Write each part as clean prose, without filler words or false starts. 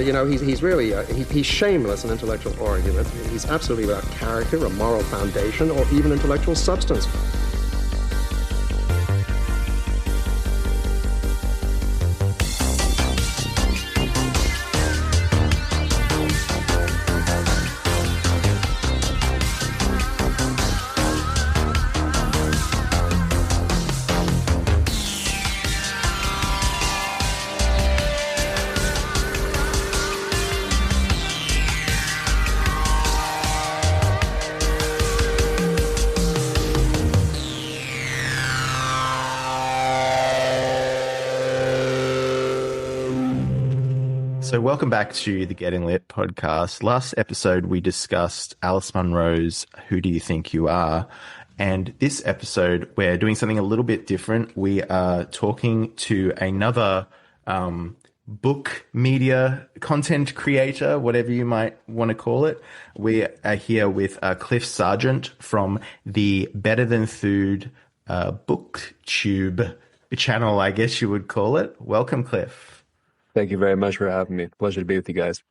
he's really he's shameless in intellectual argument. He's absolutely without character, a moral foundation, or even intellectual substance. So welcome back to the Getting Lit podcast. Last episode, we discussed Alice Munro's Who Do You Think You Are? And this episode, we're doing something a little bit different. We are talking to another book media content creator, whatever you might want to call it. We are here with Cliff Sargent from the Better Than Food booktube channel, I guess you would call it. Welcome, Cliff. Thank you very much for having me. Pleasure to be with you guys.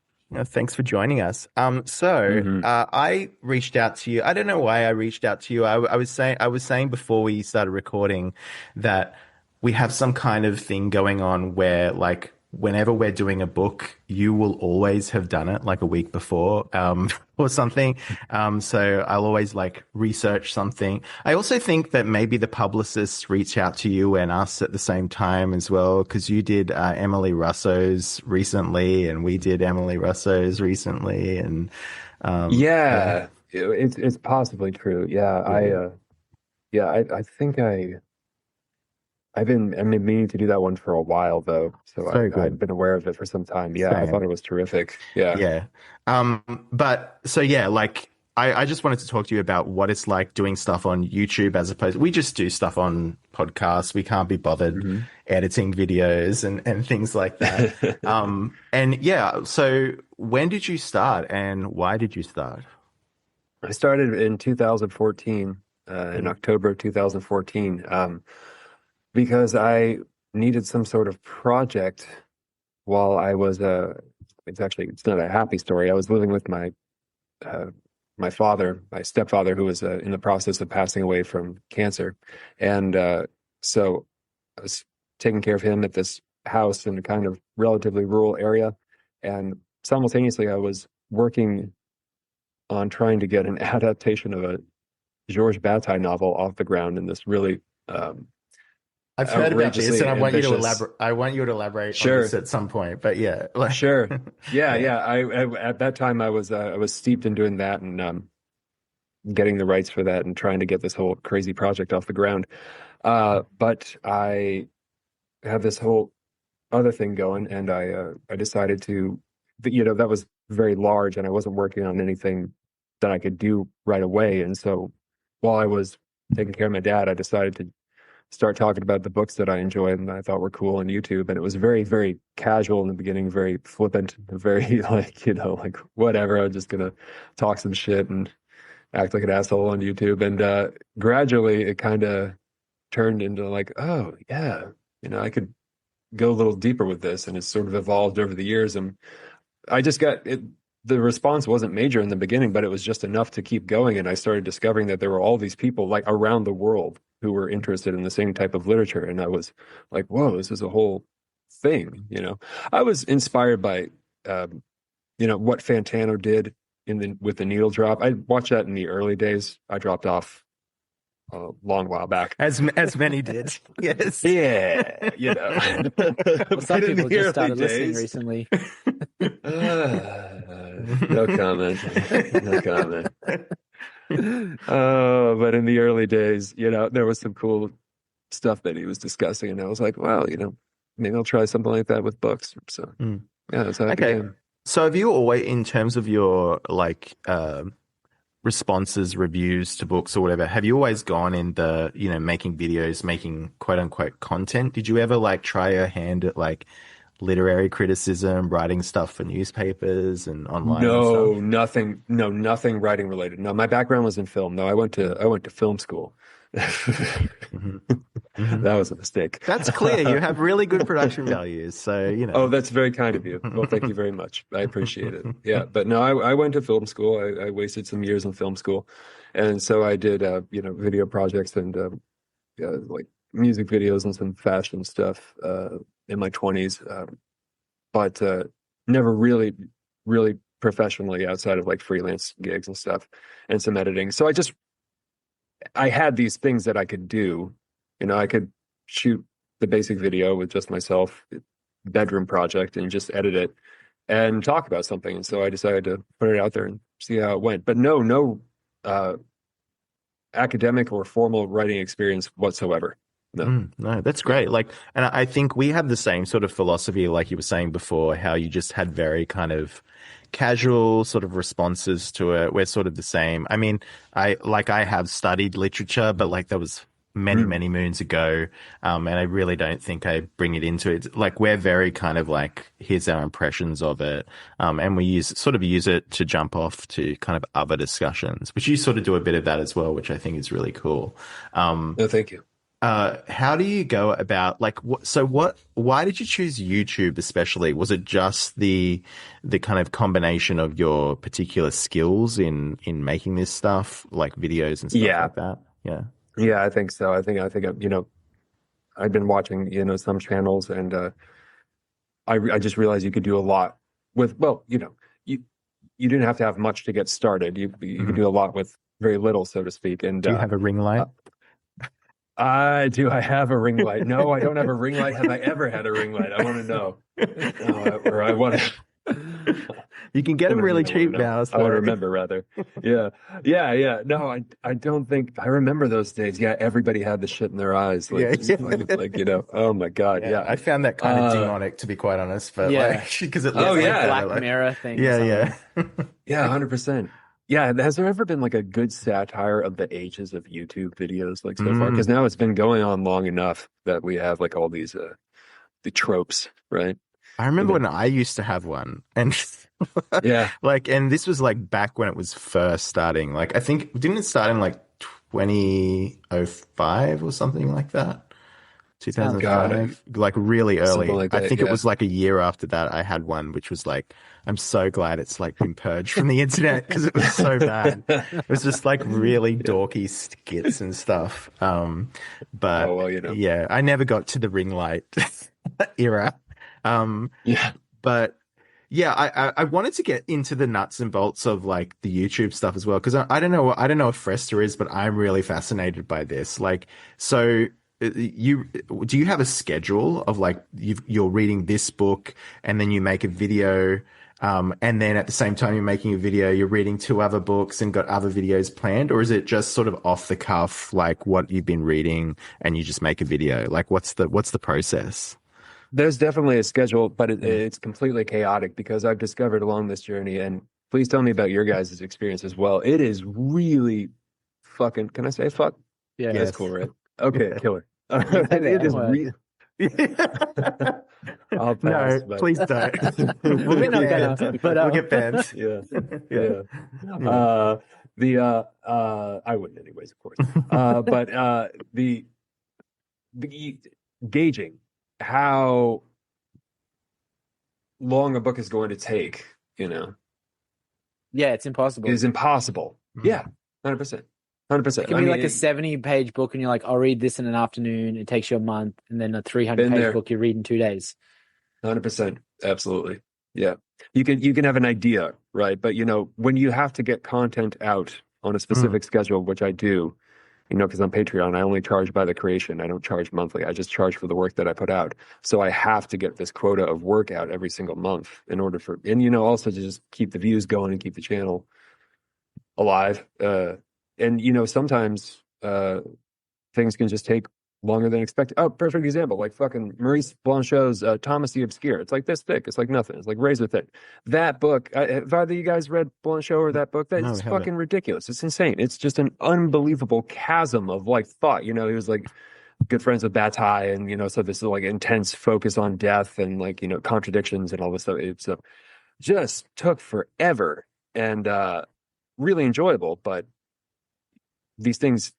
Thanks for joining us. I reached out to you. I don't know why I reached out to you. I was saying before we started recording that we have some kind of thing going on where, like, whenever we're doing a book, you will always have done it like a week before, or something. So I'll always like research something. I also think that maybe the publicists reach out to you and us at the same time as well, because you did Emily Russo's recently, and we did Emily Russo's recently, and it's possibly true. I think I've been meaning to do that one for a while, though. So I've been aware of it for some time. Yeah, I thought it was terrific. Yeah. I just wanted to talk to you about what it's like doing stuff on YouTube as opposed. We just do stuff on podcasts. We can't be bothered editing videos and things like that. So when did you start, and why did you start? I started in 2014, in October of 2014. Because I needed some sort of project while I was it's not a happy story. I was living with my stepfather, who was in the process of passing away from cancer. And so I was taking care of him at this house in a kind of relatively rural area. And simultaneously, I was working on trying to get an adaptation of a Georges Bataille novel off the ground in this really I've heard about this, and I want you to elaborate on this at some point. But yeah, sure, yeah. I at that time I was steeped in doing that and getting the rights for that and trying to get this whole crazy project off the ground. But I have this whole other thing going, and I decided to, that was very large, and I wasn't working on anything that I could do right away. And so while I was taking care of my dad, I decided to start talking about the books that I enjoyed and I thought were cool on YouTube. And it was very, very casual in the beginning, very flippant, very like whatever. I'm just going to talk some shit and act like an asshole on YouTube. And gradually it kind of turned into like, oh yeah, I could go a little deeper with this. And it's sort of evolved over the years. And I just got it. The response wasn't major in the beginning, but it was just enough to keep going. And I started discovering that there were all these people like around the world who were interested in the same type of literature. And I was like, whoa, this is a whole thing. I was inspired by, what Fantano did with the needle drop. I watched that in the early days. I dropped off a long while back. As many did. Yes. Yeah. Well, some people just started listening recently. No comment. No comment. But in the early days, there was some cool stuff that he was discussing, and I was like, wow, maybe I'll try something like that with books. So yeah, that's how it began. So have you always, in terms of your responses, reviews to books or whatever, have you always gone in the, making videos, making quote unquote content? Did you ever try your hand at literary criticism, writing stuff for newspapers and online? No, and stuff? nothing writing related. No, my background was in film. No, I went to film school. Mm-hmm. Mm-hmm. That was a mistake. That's clear. You have really good production values. So, you know. Oh, that's very kind of you. Well, thank you very much. I appreciate it. Yeah. But no, I went to film school. I wasted some years in film school. And so I did, video projects and like music videos and some fashion stuff in my 20s. But never really, really professionally outside of like freelance gigs and stuff and some editing. So I had these things that I could do. I could shoot the basic video with just myself, bedroom project, and just edit it and talk about something. And so I decided to put it out there and see how it went. But no academic or formal writing experience whatsoever. No. No, that's great. Like, and I think we have the same sort of philosophy, like you were saying before, how you just had very kind of casual sort of responses to it. We're sort of the same. I mean, I have studied literature, but like that was many moons ago. And I really don't think I bring it into it. Like we're very kind of like, here's our impressions of it. And we use it to jump off to kind of other discussions, which you sort of do a bit of that as well, which I think is really cool. No, thank you. How do you go about why did you choose YouTube especially? Was it just the kind of combination of your particular skills in making this stuff, like videos and stuff like that? Yeah. Yeah, I think so. I think I've been watching, some channels, and I just realized you could do a lot with, you didn't have to have much to get started. You could do a lot with very little, so to speak. And do you have a ring light? Do I have a ring light? No, I don't have a ring light. Have I ever had a ring light? I want to know. Or I want to. You can get them really cheap now. I want to remember, rather. Yeah. No, I don't think I remember those days. Yeah, everybody had the shit in their eyes. Oh my God. Yeah. I found that kind of demonic, to be quite honest. But because it looks like Black Mirror thing. Yeah. Yeah, 100%. Yeah, has there ever been like a good satire of the ages of YouTube videos like so far? Because now it's been going on long enough that we have like all these the tropes, right? I remember when I used to have one, and and this was like back when it was first starting. Like I think didn't it start in like 2005 or something like that? 2005, like really early. Like that, I think it was like a year after that I had one, which was like, I'm so glad it's like been purged from the internet because it was so bad. It was just like really dorky skits and stuff. But I never got to the ring light era. But yeah, I wanted to get into the nuts and bolts of like the YouTube stuff as well, because I don't know if Fresta is, but I'm really fascinated by this. Like, so do you have a schedule of like you're reading this book and then you make a video, and then at the same time you're making a video, you're reading 2 other books and got other videos planned, or is it just sort of off the cuff, like what you've been reading and you just make a video? Like what's the process? There's definitely a schedule, but it's completely chaotic because I've discovered along this journey, and please tell me about your guys' experience as well. It is really fucking, can I say fuck? Yeah. That's cool, right? Okay, killer. It is really... I'll pass, no, please don't. We'll get banned. We'll get banned. Yeah. I wouldn't anyways, of course. But the gauging how long a book is going to take, Yeah, it's impossible. It is impossible. Yeah, 100%. 100%. It can be like a 70-page book and you're like, I'll read this in an afternoon. It takes you a month. And then a 300-page book you read in 2 days. 100%. Absolutely. Yeah. You can have an idea, right? But, when you have to get content out on a specific schedule, which I do, because on Patreon, I only charge by the creation. I don't charge monthly. I just charge for the work that I put out. So I have to get this quota of work out every single month in order also to just keep the views going and keep the channel alive. And sometimes things can just take longer than expected. Oh, perfect example, like fucking Maurice Blanchot's Thomas the Obscure. It's like this thick. It's like nothing. It's like razor thin. That book, have either of you guys read Blanchot or that book? It's fucking ridiculous. It's insane. It's just an unbelievable chasm of like thought. He was like good friends with Bataille, and so this is like intense focus on death and like contradictions and all this stuff. It's just took forever and really enjoyable, but these things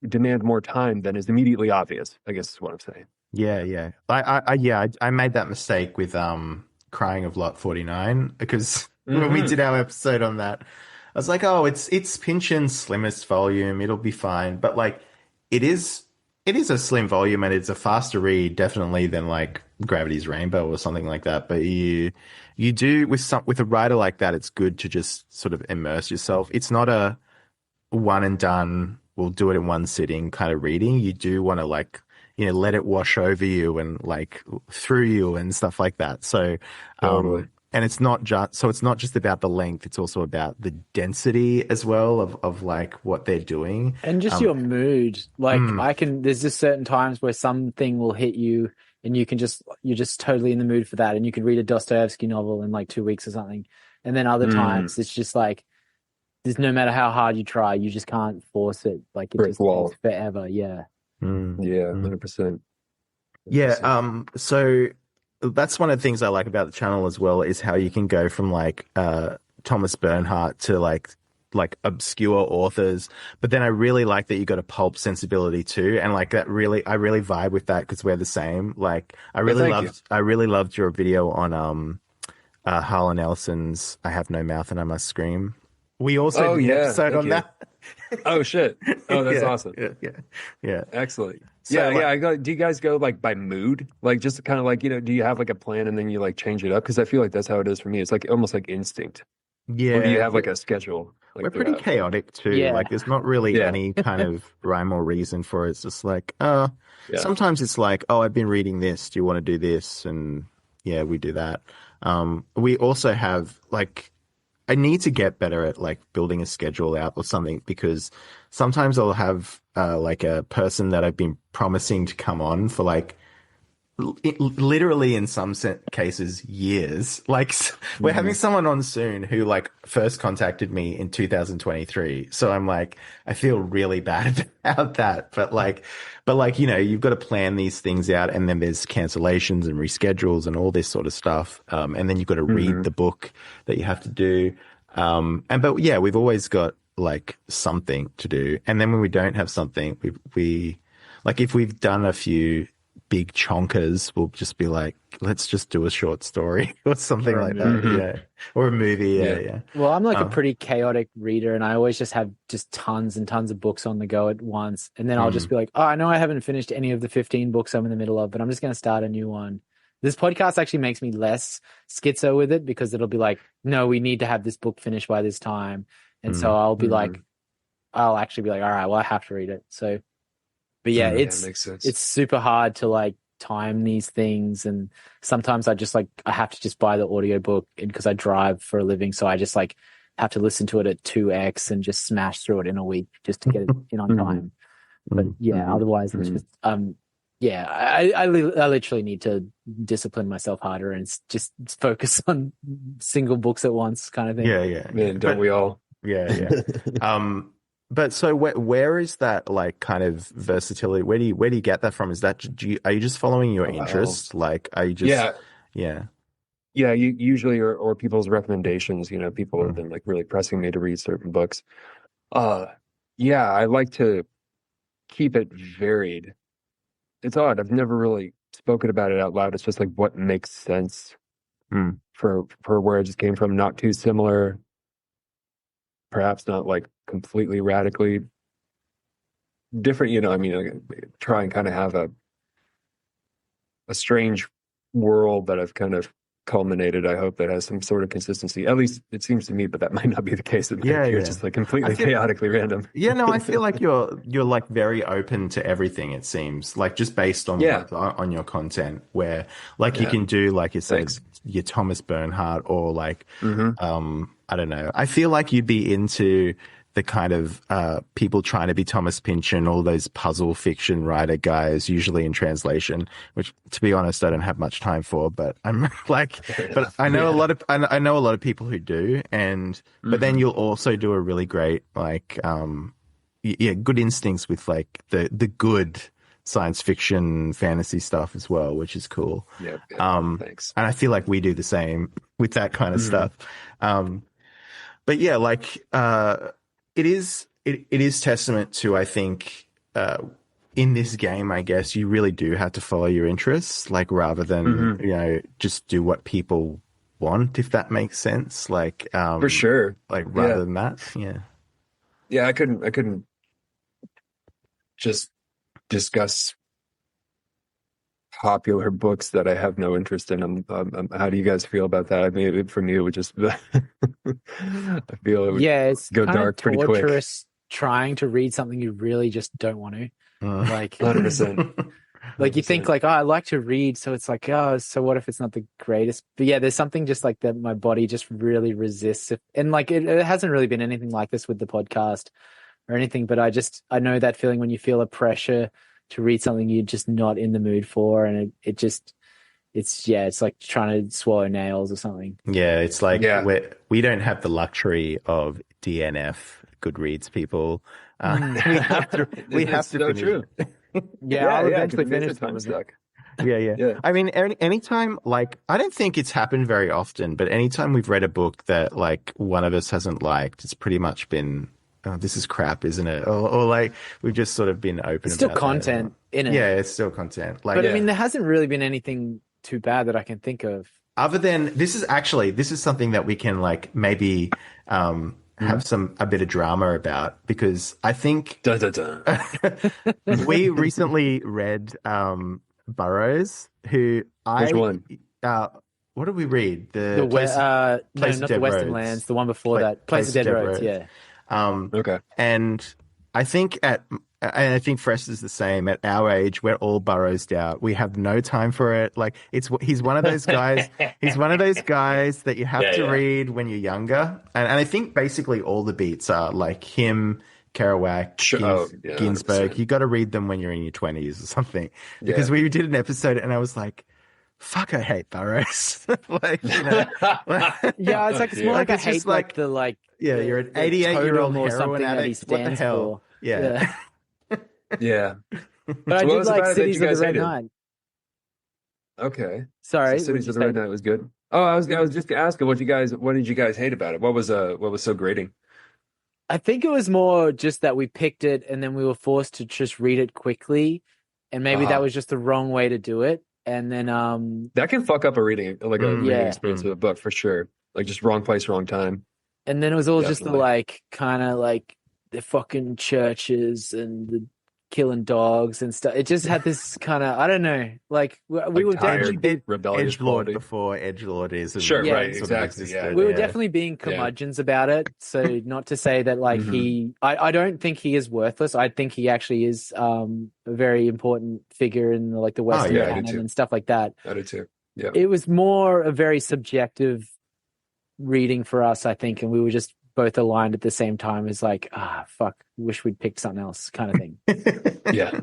demand more time than is immediately obvious, I guess is what I'm saying. Yeah. I made that mistake with Crying of Lot 49 because when we did our episode on that, I was like, oh, it's Pynchon's slimmest volume, it'll be fine. But like it is a slim volume and it's a faster read definitely than like Gravity's Rainbow or something like that. But you do with a writer like that, it's good to just sort of immerse yourself. It's not a one and done, we'll do it in one sitting kind of reading. You do want to like, let it wash over you and like through you and stuff like that. So, Totally. And it's not just about the length. It's also about the density as well of like what they're doing. And just your mood. Like there's just certain times where something will hit you and you're just totally in the mood for that. And you could read a Dostoevsky novel in like 2 weeks or something. And then other times it's just like, there's no matter how hard you try, you just can't force it. Like it just takes forever. Yeah. Yeah, 100%. Yeah. So that's one of the things I like about the channel as well is how you can go from like Thomas Bernhardt to like obscure authors, but then I really like that you got a pulp sensibility too, and like that I really vibe with that because we're the same. Like I really loved your video on Harlan Ellison's "I Have No Mouth and I Must Scream." We also did an episode on that. Oh shit! Oh, that's awesome. Yeah. Excellent. So, Do you guys go like by mood? Like just kind of like, do you have like a plan and then you like change it up? Because I feel like that's how it is for me. It's like almost like instinct. Yeah. Or do you have like a schedule? Like, we're pretty chaotic too. Yeah. Like there's not really any kind of rhyme or reason for it. It's just like, sometimes it's like, oh, I've been reading this. Do you want to do this? And yeah, we do that. We also have like, I need to get better at like building a schedule out or something because sometimes I'll have like a person that I've been promising to come on for like literally in some cases years. Like we're having someone on soon who like first contacted me in 2023. So I'm like, I feel really bad about that. But like, you've got to plan these things out and then there's cancellations and reschedules and all this sort of stuff. And then you've got to read the book that you have to do. But yeah, we've always got like something to do. And then when we don't have something, we like if we've done a few big chonkers, we'll just be like, let's just do a short story or something like that. Yeah. Or a movie. Yeah. Well, I'm like a pretty chaotic reader and I always just have just tons and tons of books on the go at once. And then I'll just be like, oh, I know I haven't finished any of the 15 books I'm in the middle of, but I'm just going to start a new one. This podcast actually makes me less schizo with it because it'll be like, no, we need to have this book finished by this time. And so I'll be like, I'll actually be like, all right, well, I have to read it. So, but yeah, it's super hard to like time these things. And sometimes I have to just buy the audiobook because I drive for a living. So I just like have to listen to it at 2x and just smash through it in a week just to get it in on time. But yeah, otherwise it's just, I literally need to discipline myself harder and just focus on single books at once kind of thing. Yeah. Man, don't we all? Yeah. But so where is that like kind of versatility? Where do you get that from? Is that are you just following your interests? Like are you just yeah. You usually or people's recommendations. People have been like really pressing me to read certain books. I like to keep it varied. It's odd. I've never really spoken about it out loud. It's just like what makes sense for where I just came from. Not too similar. Perhaps not like completely radically different. Try and kind of have a strange world that I've kind of culminated. I hope that has some sort of consistency. At least it seems to me, but that might not be the case. It's just like completely chaotically random. Yeah, no, I feel like you're like very open to everything. It seems like just based on on your content, where like you can do like you said, your Thomas Bernhardt or like I don't know. I feel like you'd be into the kind of people trying to be Thomas Pynchon, all those puzzle fiction writer guys, usually in translation, which to be honest, I don't have much time for, but I'm like, but I know I know a lot of people who do. And, but then you'll also do a really great, like, good instincts with like the good science fiction fantasy stuff as well, which is cool. Yeah. Thanks. And I feel like we do the same with that kind of stuff. But yeah, like, it is testament to, I think, in this game, I guess you really do have to follow your interests, like rather than just do what people want, if that makes sense. Like for sure, like rather than that, yeah. I couldn't just discuss popular books that I have no interest in. How do you guys feel about that? I mean, for me, it would just I feel it would it's go kind dark of pretty quick. torturous trying to read something you really just don't want to. Like 100%. like you think like, oh, I like to read, so it's like, oh, so what if it's not the greatest? But yeah, there's something just like that my body just really resists it. And like it hasn't really been anything like this with the podcast or anything, but I know that feeling when you feel a pressure to read something you're just not in the mood for, and it's like trying to swallow nails or something. Yeah, it's like we don't have the luxury of DNF Goodreads people. We have to finish. True. I'll eventually finish time stuck. Yeah. I mean, anytime, like, I don't think it's happened very often, but anytime we've read a book that like one of us hasn't liked, it's pretty much been, oh, this is crap, isn't it? Or like we've just sort of been open. It's still about content in it. Yeah, it's still content. Like, but I mean, there hasn't really been anything too bad that I can think of. Other than this is something that we can like maybe have a bit of drama about, because I think we recently read Burroughs, who Which one? What did we read? Not the Western Lands, the one before that. Place of Dead Roads, yeah. Okay. And I think I think Fresh is the same. At our age, we're all Burrowsed out. We have no time for it. Like he's one of those guys. He's one of those guys that you have to read when you're younger. And I think basically all the beats are like him, Kerouac, Ginsberg. 100%. You got to read them when you're in your 20s or something. Because we did an episode and I was like, fuck, I hate Burroughs. Like, you know, yeah, it's like it's more like I hate like the like. Yeah, you're an 88-year-old or heroin something that he addict. What the stands hell? for. Yeah. Yeah. But I did like Cities of the Red Night. Okay. Sorry, so Cities of the Red Night was good. Oh, I was just asking what did you guys hate about it? What was so grating? I think it was more just that we picked it and then we were forced to just read it quickly, and maybe that was just the wrong way to do it. And then that can fuck up a reading experience of a book for sure. Like just wrong place, wrong time. And then it was all just the like kind of like the fucking churches and the killing dogs and stuff. It just had this kind of, I don't know, like we were definitely being edgelord before edgelordism. Sure, right, exactly. Yeah. We were definitely being curmudgeons about it. So not to say that like I don't think he is worthless. I think he actually is a very important figure in like the Western canon and stuff like that. I do too. Yeah. It was more a very subjective reading for us, I think, and we were just both aligned at the same time as like, fuck, wish we'd picked something else kind of thing. Yeah.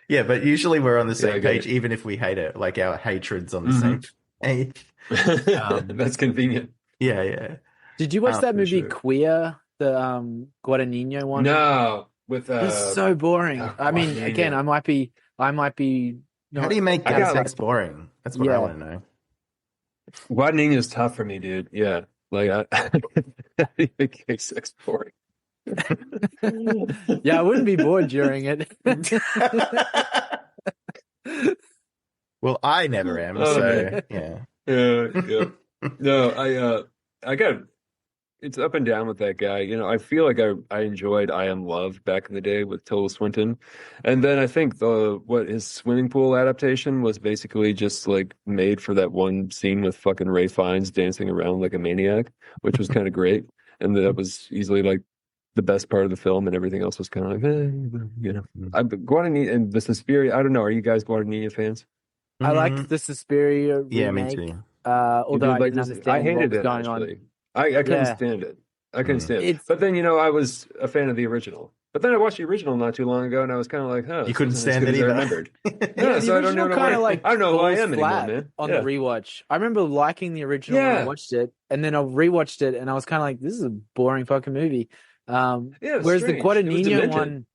Yeah, but usually we're on the same page, even if we hate it. Like our hatred's on the same page. That's convenient. Yeah. Did you watch that movie Queer, the Guadagnino one? No, with it was so boring. I mean, again, I might be. How do you make gay sex boring? That's what I want to know. Guadagnino is tough for me, dude. Yeah. Like, how do you make gay sex boring? Yeah, I wouldn't be bored during it. Well, I never am. Yeah. No, I got it's up and down with that guy. You know, I feel like I enjoyed I Am Love back in the day with Tilda Swinton, and then I think his swimming pool adaptation was basically just like made for that one scene with fucking Ray Fiennes dancing around like a maniac, which was kind of great, and that was easily like the best part of the film, and everything else was kind of like, you know. Guadagnino and the Suspiria. I don't know. Are you guys Guadagnino fans? I liked the Suspiria remake. Yeah, me too. Although I didn't understand I hated what was it going actually. on. I couldn't stand it. I couldn't stand it. But then, you know, I was a fan of the original. But then I watched the original not too long ago, and I was kind of like, huh. You couldn't stand it either. I remembered. So I don't know who I am anymore, man. On the rewatch. I remember liking the original when I watched it, and then I rewatched it, and I was kind of like, this is a boring fucking movie. Whereas strange. the Guadagnino one,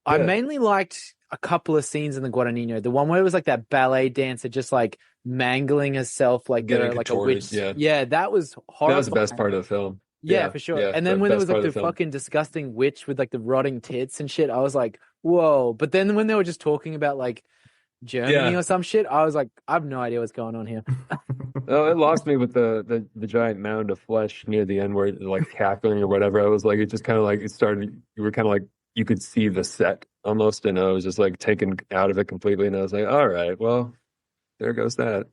I mainly liked a couple of scenes in the Guadagnino. The one where it was like that ballet dancer just like mangling herself like a witch. Yeah, that was horrible. That was the best part of the film. Yeah, for sure. And then when there was like the fucking disgusting witch with like the rotting tits and shit, I was like, whoa. But then when they were just talking about like Germany or some shit, I was like, I have no idea what's going on here. Oh, it lost me with the giant mound of flesh near the end where it, like cackling or whatever. I was like, it just kind of like it started. You were kind of like you could see the set almost, and I was just like taken out of it completely. And I was like, all right, well, there goes that.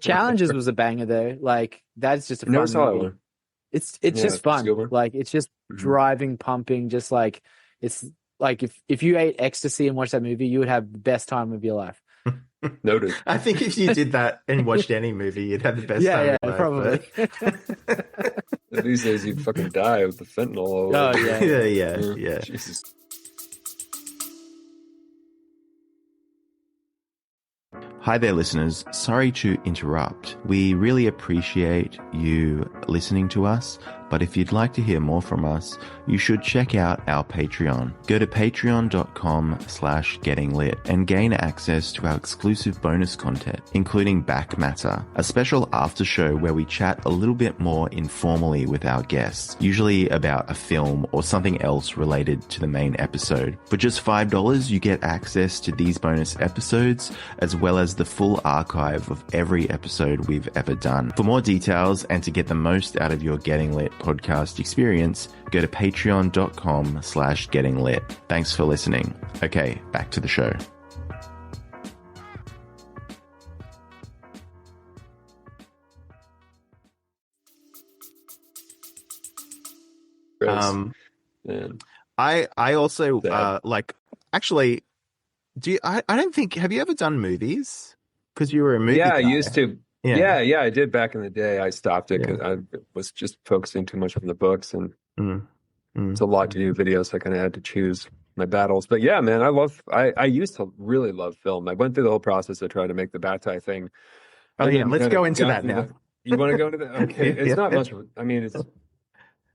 Challenges was a banger though. Like that's just a Never fun saw that movie. one. It's Yeah, just it's a fun. good one. Like it's just driving, pumping, just like it's like if you ate ecstasy and watched that movie, you would have the best time of your life. Noted. I think if you did that and watched any movie, you'd have the best time Yeah, of your probably. life. These days, you'd fucking die of the fentanyl. All Oh, over. Yeah. Jesus. Hi there, listeners. Sorry to interrupt. We really appreciate you listening to us, but if you'd like to hear more from us, you should check out our Patreon. Go to patreon.com/gettinglit and gain access to our exclusive bonus content, including Back Matter, a special after show where we chat a little bit more informally with our guests, usually about a film or something else related to the main episode. For just $5, you get access to these bonus episodes, as well as the full archive of every episode we've ever done. For more details and to get the most out of your Getting Lit podcast experience, go to patreon.com/gettinglit. Thanks for listening. Okay, back to the show. Man. I also Sad. like actually I don't think, have you ever done movies? Because you were a movie Yeah, I guy. used to. Yeah. Yeah, I did back in the day. I stopped it because I was just focusing too much on the books, and it's a lot to do videos. So I kind of had to choose my battles. But yeah, man, I used to really love film. I went through the whole process of trying to make the Bataille thing. Oh And yeah, then let's kinda go into got that through now. You want to go into that? Okay, Yeah, it's not yeah. much of it. I mean, it's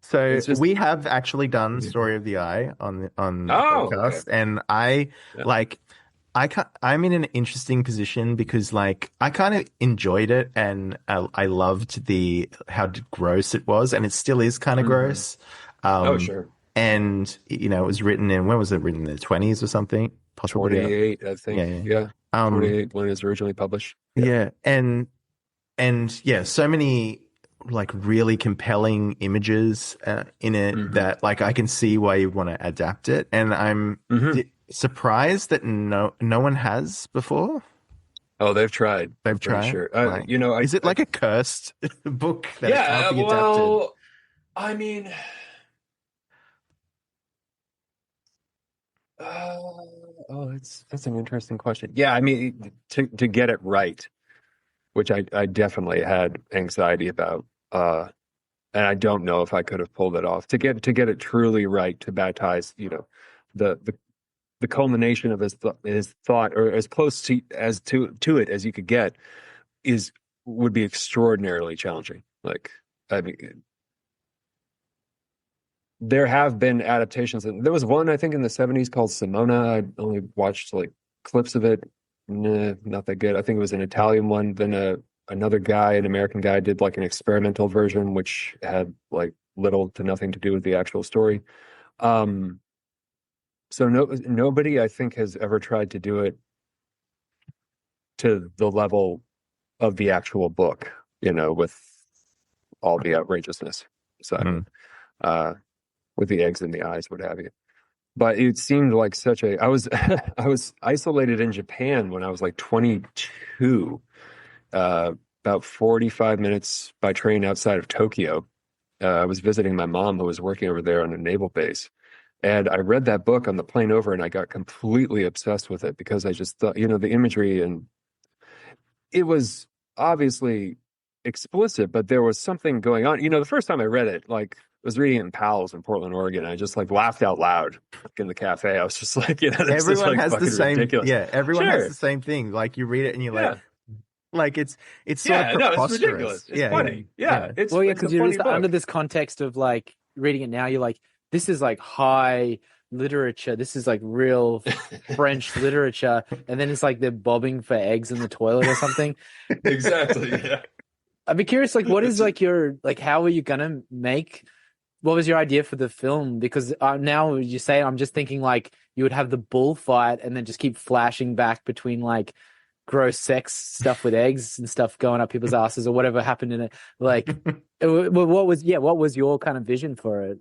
So It's just- we have actually done Story of the Eye on the Oh, podcast, okay. and I Yeah. like I'm in an interesting position because like I kind of enjoyed it, and I loved how gross it was, and it still is kind of gross. oh sure, And you know, it was written in, when was it written, in the 20s or something? Possibly. 28, I think. Yeah, 28 when it was originally published. Yeah, and yeah, so many like really compelling images in it that like I can see why you want to adapt it, and I'm surprised that no one has before. Oh, they've tried. They've I'm pretty tried. Sure. Like, You know, is it like a cursed book that it can't be adapted? well, I mean, that's an interesting question. Yeah, I mean, to get it right, which I definitely had anxiety about, and I don't know if I could have pulled it off. To get it truly right, to Bataille's, you know, the culmination of his thought, or as close to it as you could get, would be extraordinarily challenging. Like, I mean, there have been adaptations. There was one, I think, in the 70s called Simona. I only watched like clips of it. Nah, not that good. I think it was an Italian one. Then another guy, an American guy, did like an experimental version, which had like little to nothing to do with the actual story. So nobody, I think, has ever tried to do it to the level of the actual book, you know, with all the outrageousness. So, with the eggs in the eyes, what have you. But it seemed like I was I was isolated in Japan when I was like 22, about 45 minutes by train outside of Tokyo. I was visiting my mom, who was working over there on a naval base. And I read that book on the plane over, and I got completely obsessed with it because I just thought, you know, the imagery, and it was obviously explicit, but there was something going on. You know, the first time I read it, like, I was reading it in Powell's in Portland, Oregon. And I just like laughed out loud in the cafe. I was just like, you know, this is Everyone like has the fucking same, ridiculous. yeah. Everyone Sure. has the same thing. Like you read it and you're like it's sort of no, preposterous. it's ridiculous. It's funny. Yeah. It's Well, yeah, it's a because you're funny just book. under this context of like reading it now, you're like, this is like high literature. This is like real French literature. And then it's like they're bobbing for eggs in the toilet or something. Exactly. Yeah. I'd be curious, like, what is like your, like, how are you going to make what was your idea for the film? Because now you say, I'm just thinking like you would have the bullfight and then just keep flashing back between like gross sex stuff with eggs and stuff going up people's asses or whatever happened in it. Like, what was your kind of vision for it?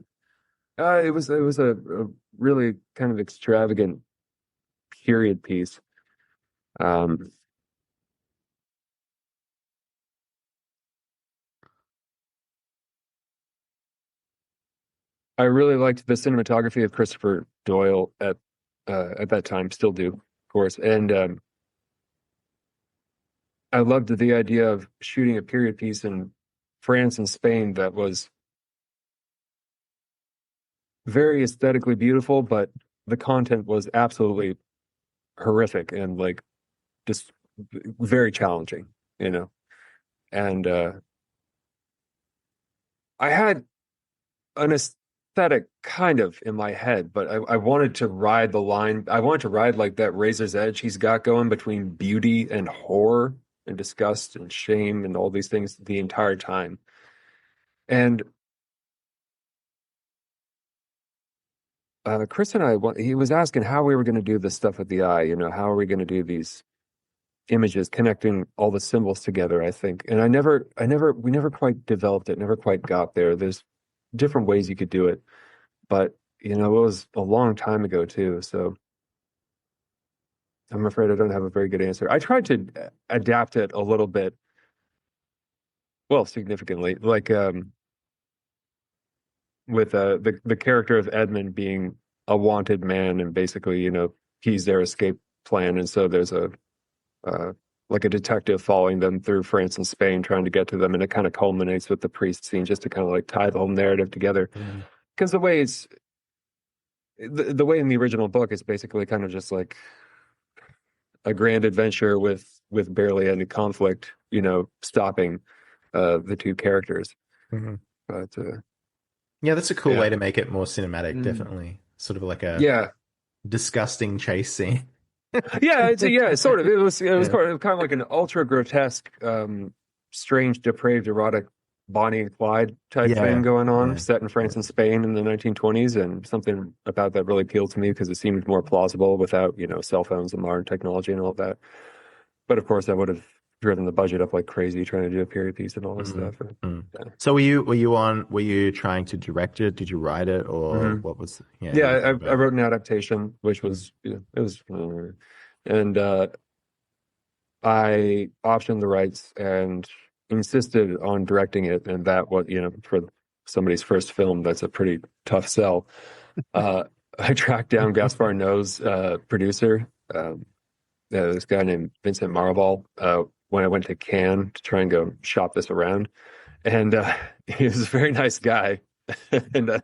It was a really kind of extravagant period piece. I really liked the cinematography of Christopher Doyle at that time, still do, of course, and I loved the idea of shooting a period piece in France and Spain that was very aesthetically beautiful, but the content was absolutely horrific and like just very challenging, you know. And I had an aesthetic kind of in my head, but I wanted to ride the line. I wanted to ride like that razor's edge he's got going between beauty and horror and disgust and shame and all these things the entire time. And Chris and I, he was asking how we were going to do this stuff with the eye, you know, how are we going to do these images, connecting all the symbols together, I think. And we never quite developed it, never quite got there. There's different ways you could do it, but you know, it was a long time ago too. So I'm afraid I don't have a very good answer. I tried to adapt it a little bit, well, significantly, like with the character of Edmund being a wanted man, and basically, you know, he's their escape plan, and so there's a like a detective following them through France and Spain, trying to get to them, and it kind of culminates with the priest scene, just to kind of like tie the whole narrative together. Because the way it's the way in the original book is basically kind of just like a grand adventure with barely any conflict, you know, stopping the two characters. But yeah, that's a cool way to make it more cinematic. Definitely, sort of like a disgusting chase scene. It's sort of. It was kind of like an ultra grotesque, strange, depraved, erotic Bonnie and Clyde type thing going on, set in France and Spain in the 1920s, and something about that really appealed to me because it seemed more plausible without, you know, cell phones and modern technology and all that. But of course, I would have driven the budget up like crazy trying to do a period piece and all this stuff. So were you trying to direct it? Did you write it, or what was? I wrote an adaptation, which was it was, and I optioned the rights and insisted on directing it, and that was, you know, for somebody's first film, that's a pretty tough sell. I tracked down Gaspar Noé's producer, this guy named Vincent Marval, when I went to Cannes to try and go shop this around, and he was a very nice guy. And I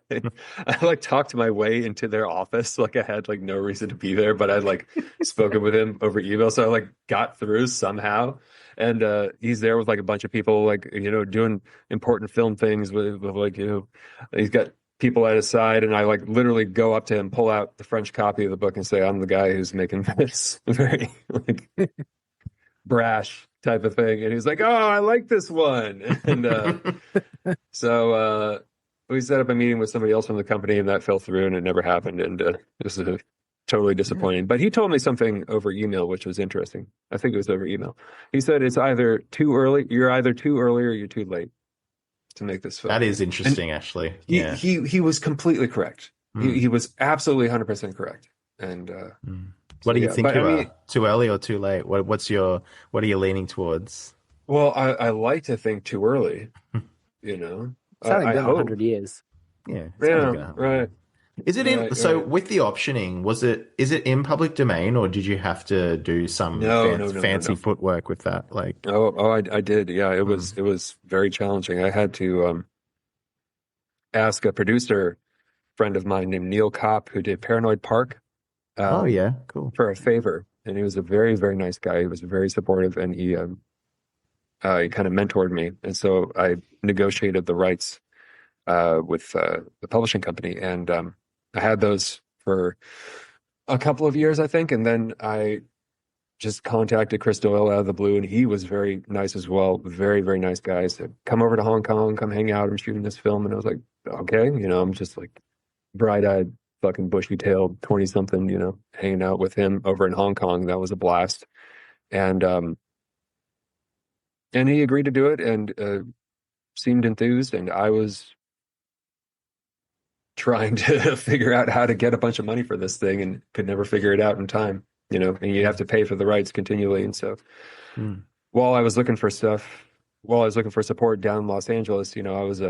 like talked my way into their office, like I had like no reason to be there, but I like spoken with him over email, so I like got through somehow. And he's there with like a bunch of people, like, you know, doing important film things with like, you know, he's got people at his side, and I like literally go up to him, pull out the French copy of the book, and say, I'm the guy who's making this very like brash type of thing. And he's like, oh, I like this one. And so we set up a meeting with somebody else from the company, and that fell through, and it never happened. And this is totally disappointing. But he told me something over email, which was interesting. I think it was over email. He said, it's either too early, you're either too early or you're too late to make this film. That is interesting, actually. He was completely correct. He was absolutely 100% correct. And what do you think you are? Too early or too late? What are you leaning towards? Well, I like to think too early, you know. It's only been 100 years. Yeah. Right. Is it in? So with the optioning, is it in public domain, or did you have to do some fancy footwork with that? Like, I did. Yeah, it was very challenging. I had to ask a producer friend of mine named Neil Kopp, who did Paranoid Park. Cool. For a favor, and he was a very, very nice guy. He was very supportive, and he kind of mentored me, and so I negotiated the rights with the publishing company, and I had those for a couple of years, I think, and then I just contacted Chris Doyle out of the blue, and he was very nice as well. Very, very nice guy. Said, come over to Hong Kong, come hang out. I'm shooting this film, and I was like, okay, I'm just like bright-eyed, fucking bushy-tailed 20-something, hanging out with him over in Hong Kong. That was a blast. And he agreed to do it and seemed enthused, and I was trying to figure out how to get a bunch of money for this thing and could never figure it out in time, and you have to pay for the rights continually. And so while I was looking for support down in Los Angeles, I was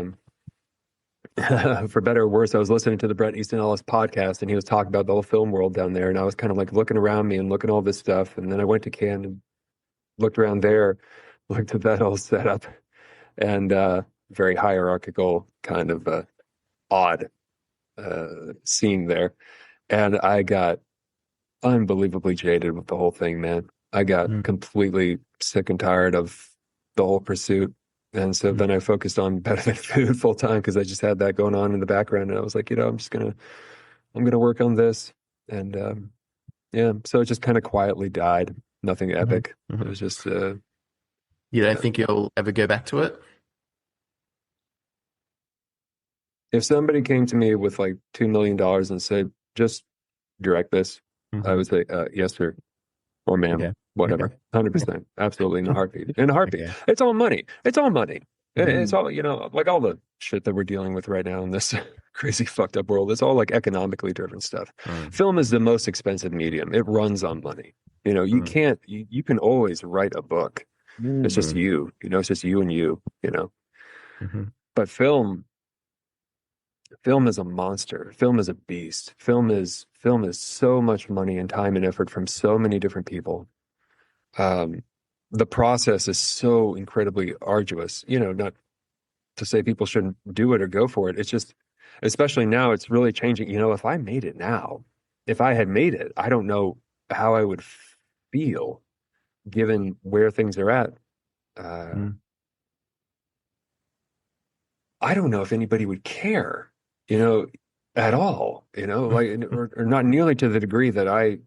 for better or worse, I was listening to the Bret Easton Ellis podcast, and he was talking about the whole film world down there, and I was kind of like looking around me and looking at all this stuff. And then I went to Cannes and looked around there, looked at that whole setup, and very hierarchical, kind of odd scene there. And I got unbelievably jaded with the whole thing, man. I got completely sick and tired of the whole pursuit. And so then I focused on Better Than Food full time because I just had that going on in the background. And I was like, I'm gonna work on this. And so it just kind of quietly died. Nothing epic. It was just you don't think you'll ever go back to it? If somebody came to me with like $2 million and said, just direct this, I would say, yes, sir, or ma'am, whatever, 100%, absolutely, in a heartbeat. In a heartbeat. Okay. It's all money. It's all money. It's all, like all the shit that we're dealing with right now in this crazy fucked up world. It's all like economically driven stuff. Film is the most expensive medium. It runs on money. You can't, you can always write a book. It's just you, it's just you and you, But film is a monster. Film is a beast. Film is so much money and time and effort from so many different people. The process is so incredibly arduous. Not to say people shouldn't do it or go for it. It's just, especially now, it's really changing. If I made it now, if I had made it, I don't know how I would feel given where things are at. I don't know if anybody would care. At all, like, or not nearly to the degree that I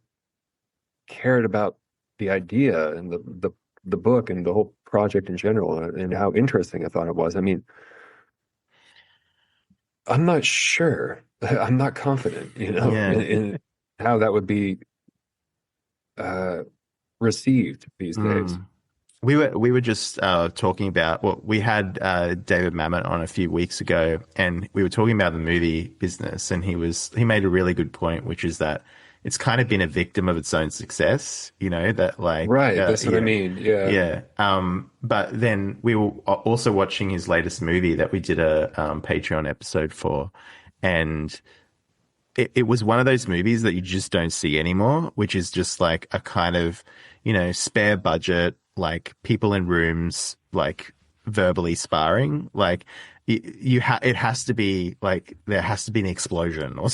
cared about the idea and the book and the whole project in general and how interesting I thought it was. I mean, I'm not sure. I'm not confident, in how that would be received these days. We were just talking about, well, we had David Mamet on a few weeks ago, and we were talking about the movie business, and he made a really good point, which is that it's kind of been a victim of its own success, that like right. That's what I mean. Yeah. But then we were also watching his latest movie that we did a Patreon episode for, and it was one of those movies that you just don't see anymore, which is just like a kind of spare budget, like people in rooms, like verbally sparring, like it has to be like, there has to be an explosion or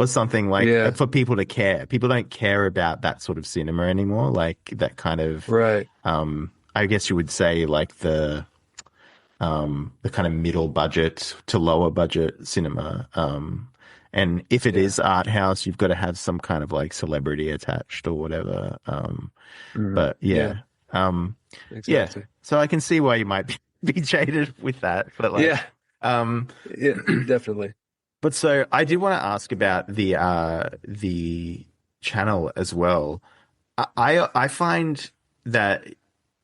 something like for people to care. People don't care about that sort of cinema anymore. Like that kind of, right. I guess you would say like the kind of middle budget to lower budget cinema. And if it is art house, you've got to have some kind of like celebrity attached or whatever. But exactly. So I can see why you might be jaded with that. But like, definitely. But so I did want to ask about the channel as well. I find that,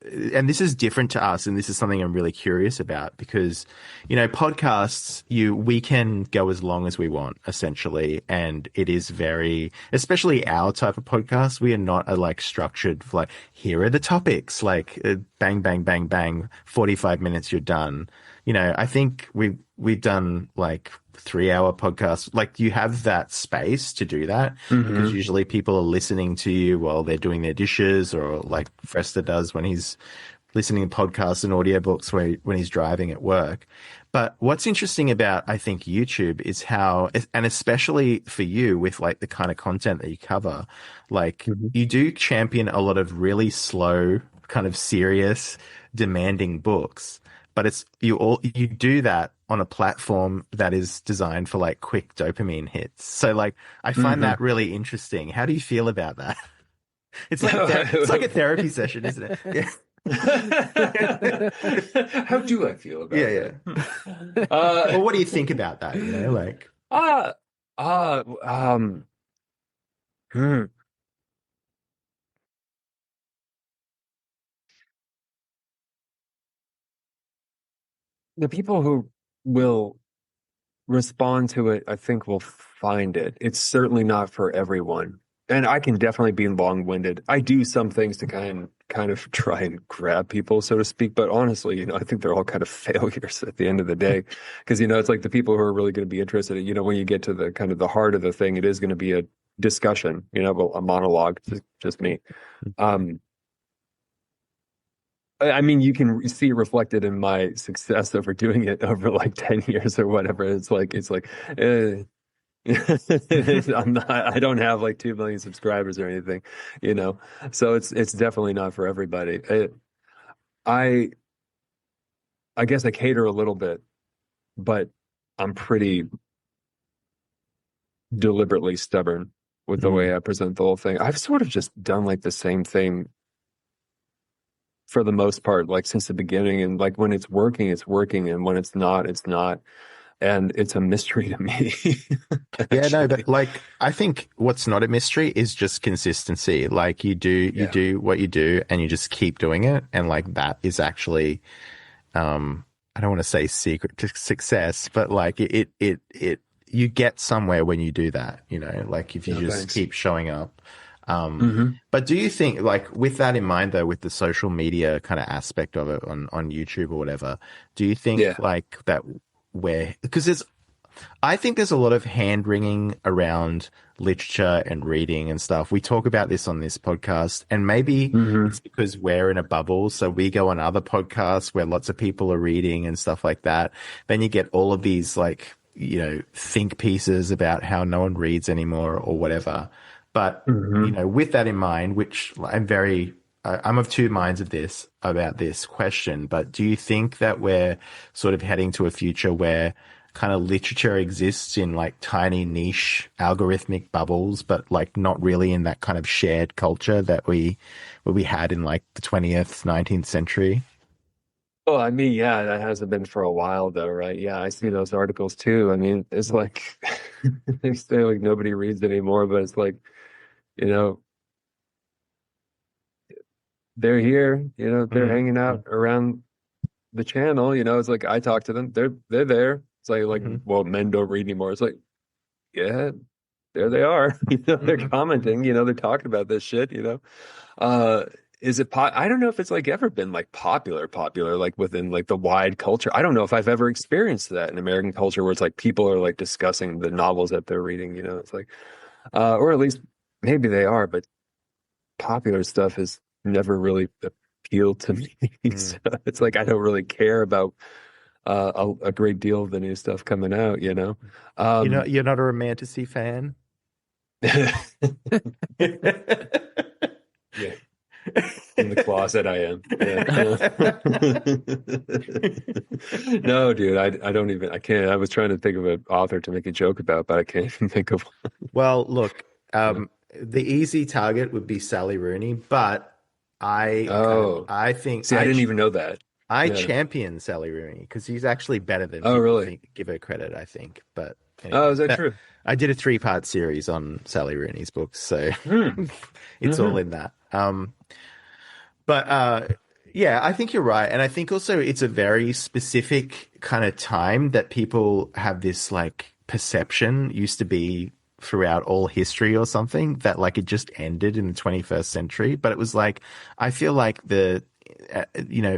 and this is different to us, and this is something I'm really curious about because, podcasts, we can go as long as we want, essentially, and it is very, especially our type of podcast, we are not like structured, like, here are the topics, like bang, bang, bang, bang, 45 minutes, you're done. I think we've done like 3-hour podcasts. Like you have that space to do that because usually people are listening to you while they're doing their dishes, or like Fresta does when he's listening to podcasts and audiobooks when he's driving at work. But what's interesting about, I think, YouTube is how, and especially for you with like the kind of content that you cover, like you do champion a lot of really slow, kind of serious, demanding books. But it's you do that on a platform that is designed for like quick dopamine hits. So like I find that really interesting. How do you feel about that? It's like it's like a therapy session, isn't it? Yeah. How do I feel about Yeah. Well, what do you think about that? You know, like, uh, uh, um, hmm. The people who will respond to it, I think will find it. It's certainly not for everyone. And I can definitely be long-winded. I do some things to kind of try and grab people, so to speak. But honestly, I think they're all kind of failures at the end of the day. Because, it's like the people who are really going to be interested in, when you get to the kind of the heart of the thing, it is going to be a discussion, a monologue, just me. I mean, you can see it reflected in my success over doing it over like 10 years or whatever. It's like, I don't have like 2 million subscribers or anything, so it's definitely not for everybody. I I guess I cater a little bit, but I'm pretty deliberately stubborn with the way I present the whole thing. I've sort of just done like the same thing for the most part, like since the beginning. And like when it's working, it's working. And when it's not, it's not. And it's a mystery to me. yeah, no, but like, I think what's not a mystery is just consistency. Like you do what you do and you just keep doing it. And like that is actually, I don't want to say secret to success, but like you get somewhere when you do that, like if you just keep showing up. But do you think, like, with that in mind, though, with the social media kind of aspect of it on YouTube or whatever, do you think like that because I think there's a lot of hand wringing around literature and reading and stuff. We talk about this on this podcast, and maybe it's because we're in a bubble. So we go on other podcasts where lots of people are reading and stuff like that. Then you get all of these like, think pieces about how no one reads anymore or whatever. But, with that in mind, which I'm of two minds about this question, but do you think that we're sort of heading to a future where kind of literature exists in like tiny niche algorithmic bubbles, but like not really in that kind of shared culture that we had in like the 20th, 19th century? Well, I mean, yeah, that hasn't been for a while though, right? Yeah, I see those articles too. I mean, it's like they say like nobody reads anymore, but it's like, you know, they're here, they're hanging out around the channel, it's like I talk to them, they're there. It's like, well, men don't read anymore. It's like, yeah, there they are. They're commenting, they're talking about this shit, is it I don't know if it's like ever been like popular like within like the wide culture. I don't know if I've ever experienced that in American culture where it's like people are like discussing the novels that they're reading, it's like or at least maybe they are, but popular stuff has never really appealed to me. So it's like I don't really care about a great deal of the new stuff coming out, You're not a romantasy fan? Yeah. In the closet I am. Yeah. No, dude, I can't. I was trying to think of an author to make a joke about, but I can't even think of one. Well, look, the easy target would be Sally Rooney, but I think see, I didn't even know that. I champion Sally Rooney because she's actually better than people really? give her credit, I think. But anyway, oh, is that true? I did a 3-part series on Sally Rooney's books, so it's all in that. But yeah, I think you're right. And I think also it's a very specific kind of time that people have this like perception used to be throughout all history or something that like it just ended in the 21st century. But it was like, I feel like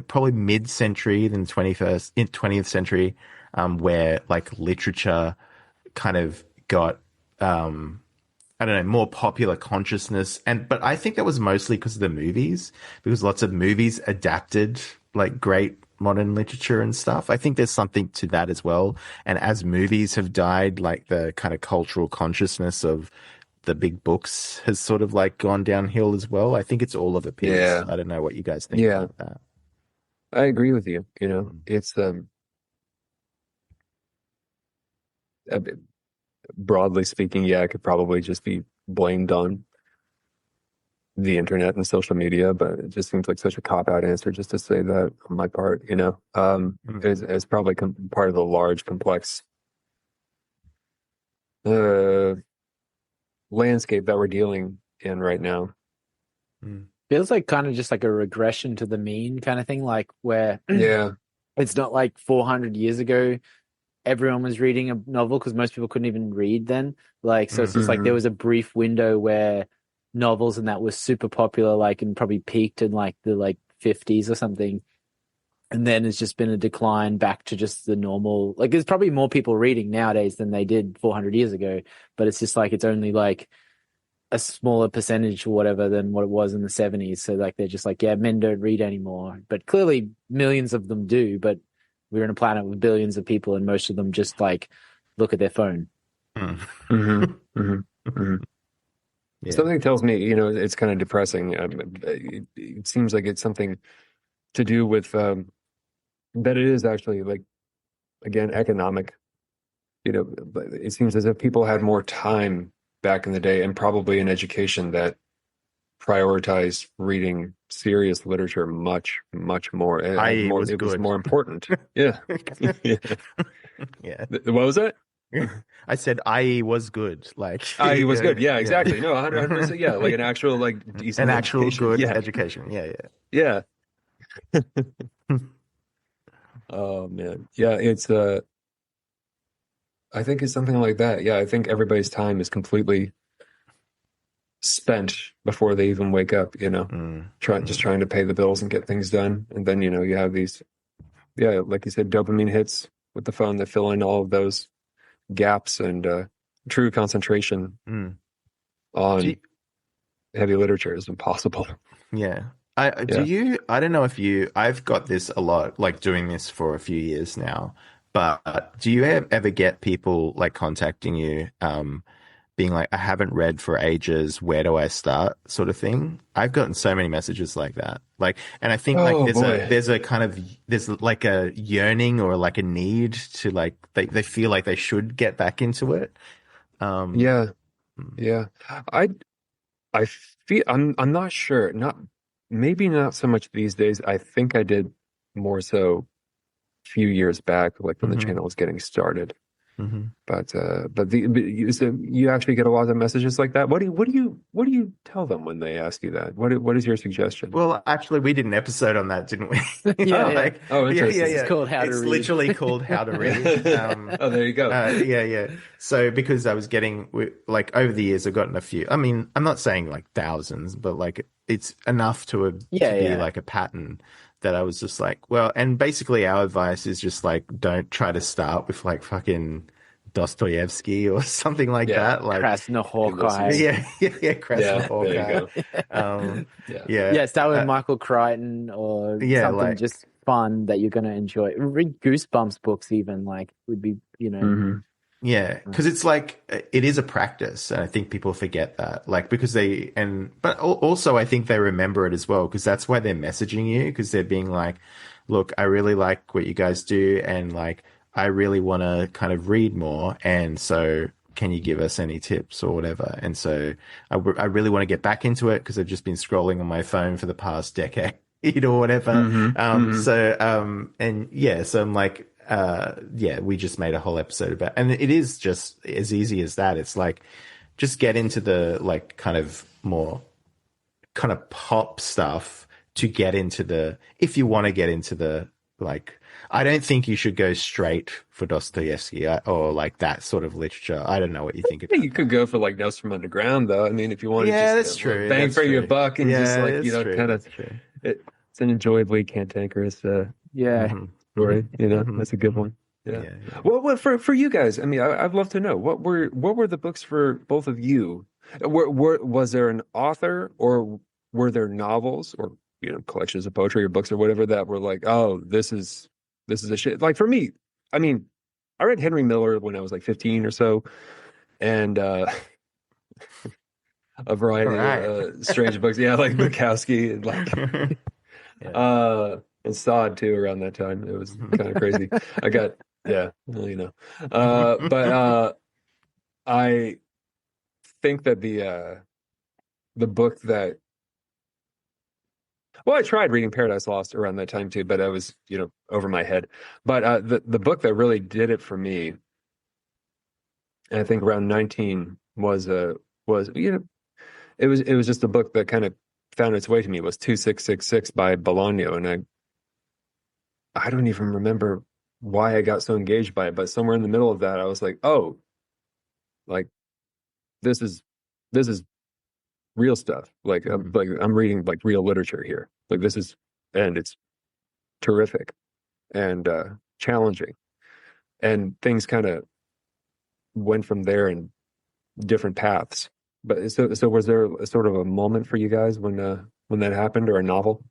probably mid-century than 20th century, where like literature kind of got, I don't know, more popular consciousness. But I think that was mostly because of the movies, because lots of movies adapted like great modern literature and stuff. I think there's something to that as well. And as movies have died, like the kind of cultural consciousness of the big books has sort of like gone downhill as well. I think it's all of a piece. Yeah. I don't know what you guys think about that. I agree with you. It's broadly speaking, yeah, it could probably just be blamed on the internet and social media, but it just seems like such a cop-out answer just to say that on my part, it's probably part of the large, complex landscape that we're dealing in right now. Feels like kind of just like a regression to the mean kind of thing, like where it's not like 400 years ago everyone was reading a novel because most people couldn't even read then. Like, so it's just like there was a brief window where novels and that was super popular, like, and probably peaked in like the 50s or something. And then it's just been a decline back to just the normal, like there's probably more people reading nowadays than they did 400 years ago, but it's just like, it's only like a smaller percentage or whatever than what it was in the 70s. So like, they're just like, yeah, men don't read anymore, but clearly millions of them do, but we're on a planet with billions of people and most of them just like look at their phone. Mm. Yeah. Something tells me, it's kind of depressing. It seems like it's something to do with that it is actually like, again, economic. But it seems as if people had more time back in the day and probably an education that prioritized reading serious literature much, much more. It was more important. Yeah. Yeah. What was that? I said IE was good. Like IE was good. Yeah, exactly. No, 100%. Yeah, like an actual decent actual education. good Yeah. education. Yeah. Oh man. Yeah, it's I think it's something like that. Yeah, I think everybody's time is completely spent before they even wake up, just trying to pay the bills and get things done. And then, you have these, like you said, dopamine hits with the phone that fill in all of those gaps, and true concentration on heavy literature is impossible. Yeah. I don't know if I've got this a lot, like doing this for a few years now, but do you ever get people like contacting you, being like, I haven't read for ages, where do I start, sort of thing? I've gotten so many messages like that. Like, and I think there's like a yearning or like a need to like, they feel like they should get back into it. Yeah. I feel I'm not sure. Maybe not so much these days. I think I did more so a few years back, like when the channel was getting started. But you actually get a lot of messages like that. What do you tell them when they ask you that? What is your suggestion? Well, actually, we did an episode on that, didn't we? Interesting. It's called How to Read. It's literally called How to Read. There you go. So because I was getting like over the years, I've gotten a few. I mean, I'm not saying like thousands, but like it's enough to be like a pattern that I was just like, well, and basically our advice is just like, don't try to start with like fucking Dostoevsky or something like that. Like Krasner Hawkeye. Krasner Hawkeye. Start with Michael Crichton or something like, just fun that you're going to enjoy. Read Goosebumps books even, like, would be, Yeah, because it's like, it is a practice, and I think people forget that, like, because but also I think they remember it as well, because that's why they're messaging you, because they're being like, look, I really like what you guys do, and like, I really want to kind of read more, and so can you give us any tips or whatever? And so I really want to get back into it, because I've just been scrolling on my phone for the past decade or whatever. So I'm like, we just made a whole episode about, and it is just as easy as that. It's like, just get into the like kind of more kind of pop stuff to get into if you want to get into the, like, I don't think you should go straight for Dostoevsky or like that sort of literature. I don't know what you think. You could go for like Notes from Underground, though. I mean, if you want to that's true. Bang for your buck and just like, kind of, it's an enjoyably cantankerous story. That's a good one. Yeah. Well, for you guys, I mean, I'd love to know what were the books for both of you? Was there an author, or were there novels, or collections of poetry or books or whatever that were like, oh, this is a shit? Like for me, I mean, I read Henry Miller when I was like 15 or so, and a variety of strange books. Yeah, like Bukowski and like and Sod too around that time. It was kind of crazy. I got but I think that the book that Well, I tried reading Paradise Lost around that time too, but I was, over my head. But the book that really did it for me, and I think around 19 was it was just a book that kind of found its way to me, was 2666 by Bolaño, and I don't even remember why I got so engaged by it, but somewhere in the middle of that, I was like, oh, like this is real stuff. Like I'm reading like real literature here. Like this is, and it's terrific and challenging, and things kind of went from there in different paths. But so was there a sort of a moment for you guys when that happened, or a novel?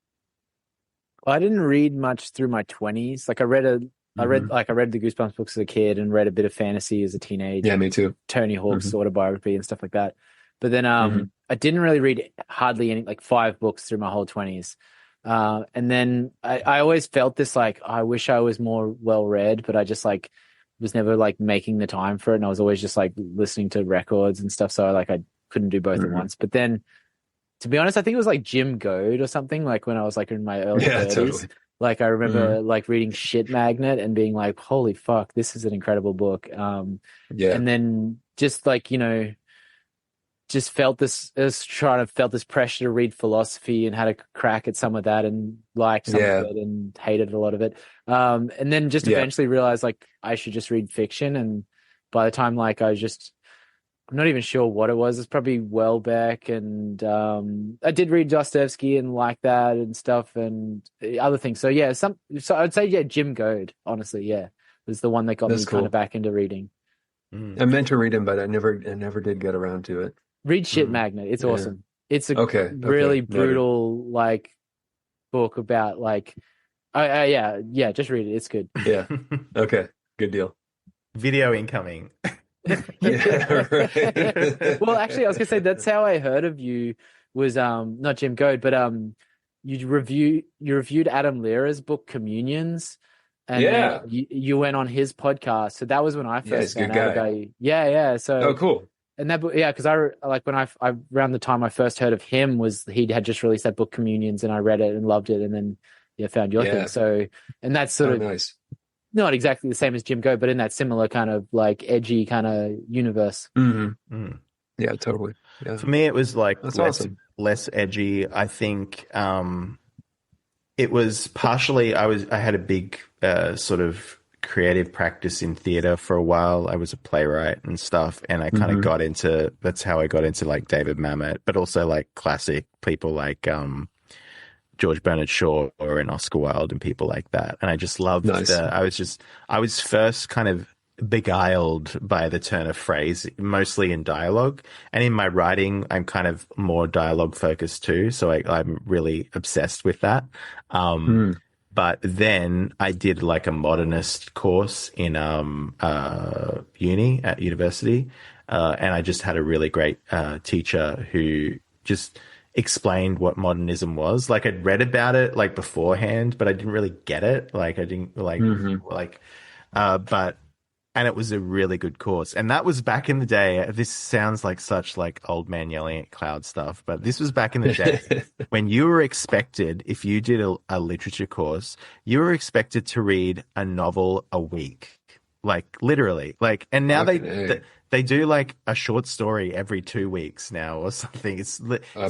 Well, I didn't read much through my 20s. Like I read the Goosebumps books as a kid and read a bit of fantasy as a teenager. Yeah, me too. Tony Hawk's autobiography and stuff like that. But then I didn't really read hardly any, like 5 books through my whole 20s. And then I always felt this, like, I wish I was more well read, but I just like was never like making the time for it. And I was always just like listening to records and stuff. So I couldn't do both at once. But then, to be honest, I think it was like Jim Goad or something, like when I was like in my early 30s. Totally. Like I remember like reading Shit Magnet and being like, holy fuck, this is an incredible book. And then just like, just felt this pressure to read philosophy and had a crack at some of that and liked some of it and hated a lot of it. And then just eventually realized like I should just read fiction. And by the time like I'm not even sure what it was. It's probably Welbeck, and I did read Dostoevsky and like that and stuff and other things. So yeah, so I'd say Jim Goad, honestly, was the one that got me kind of back into reading. I meant to read him, but I never did get around to it. Read Shit Magnet. It's awesome. It's a really brutal like book about like just read it. It's good. Yeah. Okay. Good deal. Video incoming. Yeah, right. Well, actually, I was gonna say that's how I heard of you was not Jim Goad, but you reviewed Adam Lira's book Communions, and you went on his podcast. So that was when I first found out about you. Yeah. So cool. And that book, because I like when I around the time I first heard of him was he had just released that book Communions, and I read it and loved it, and then found your thing. So and that's sort of nice. Not exactly the same as Jim Goad, but in that similar kind of like edgy kind of universe. Yeah, totally. Yeah. For me, it was like less edgy. I think it was partially I had a big sort of creative practice in theater for a while. I was a playwright and stuff, and I kind of that's how I got into like David Mamet, but also like classic people like George Bernard Shaw and Oscar Wilde and people like that. And I just loved I was first kind of beguiled by the turn of phrase, mostly in dialogue. And in my writing, I'm kind of more dialogue focused too. So I'm really obsessed with that. But then I did like a modernist course in at university. And I just had a really great teacher who just explained what modernism was. Like I'd read about it like beforehand, but I didn't really get it. Like I didn't and it was a really good course. And that was back in the day. This sounds like such like old man yelling at cloud stuff, but this was back in the day when you were expected, if you did a literature course, you were expected to read a novel a week, like literally. Like, and now they do like a short story every 2 weeks now or something. It's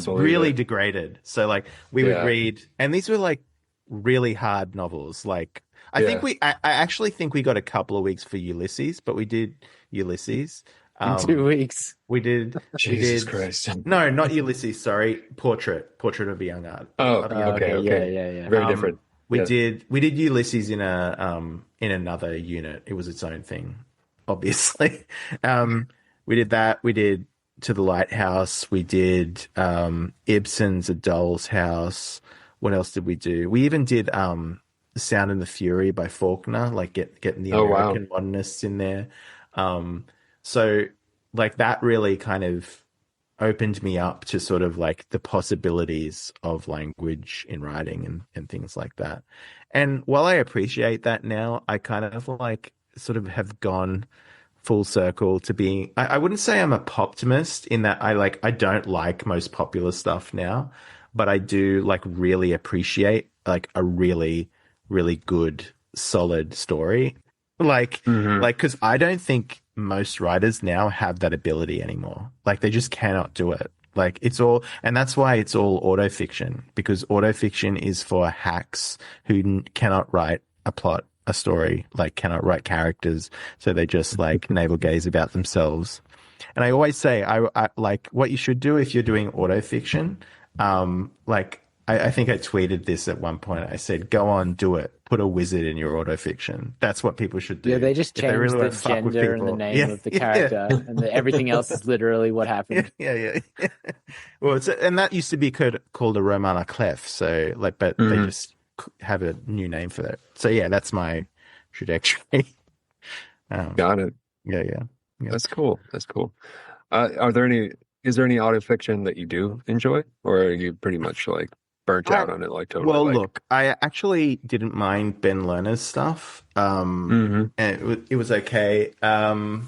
really degraded. So like we would read, and these were like really hard novels. Like I actually think we got a couple of weeks for Ulysses, but we did Ulysses. In 2 weeks. Jesus Christ. No, not Ulysses. Sorry. Portrait of a Young Art. Oh, okay. Yeah. Very different. We did Ulysses in another unit. It was its own thing, obviously. We did that. We did To the Lighthouse. We did Ibsen's A Doll's House. What else did we do? We even did The Sound and the Fury by Faulkner, like getting the American modernists in there. So like that really kind of opened me up to sort of like the possibilities of language in writing and things like that. And while I appreciate that now, I kind of like sort of have gone full circle to being, I wouldn't say I'm a poptimist in that I don't like most popular stuff now, but I do like really appreciate like a really, really good, solid story. Like, because I don't think most writers now have that ability anymore. Like, they just cannot do it. Like, it's all, and that's why it's all autofiction, because autofiction is for hacks who cannot write a plot, a story, like, cannot write characters. So they just like navel gaze about themselves. And I always say, I like what you should do if you're doing autofiction. Like, I think I tweeted this at one point. I said, go on, do it. Put a wizard in your autofiction. That's what people should do. Yeah, they just if they change really the wanna fuck with gender and the people. name of the character, and everything else is literally what happened. Yeah. Well, and that used to be called a roman à clef. So, like, but they just have a new name for that. So, yeah, that's my trajectory. Got it. Yeah. That's cool. Is there any autofiction that you do enjoy, or are you pretty much like burnt out on it? Like totally. Well, like... look, I actually didn't mind Ben Lerner's stuff. And it was okay. And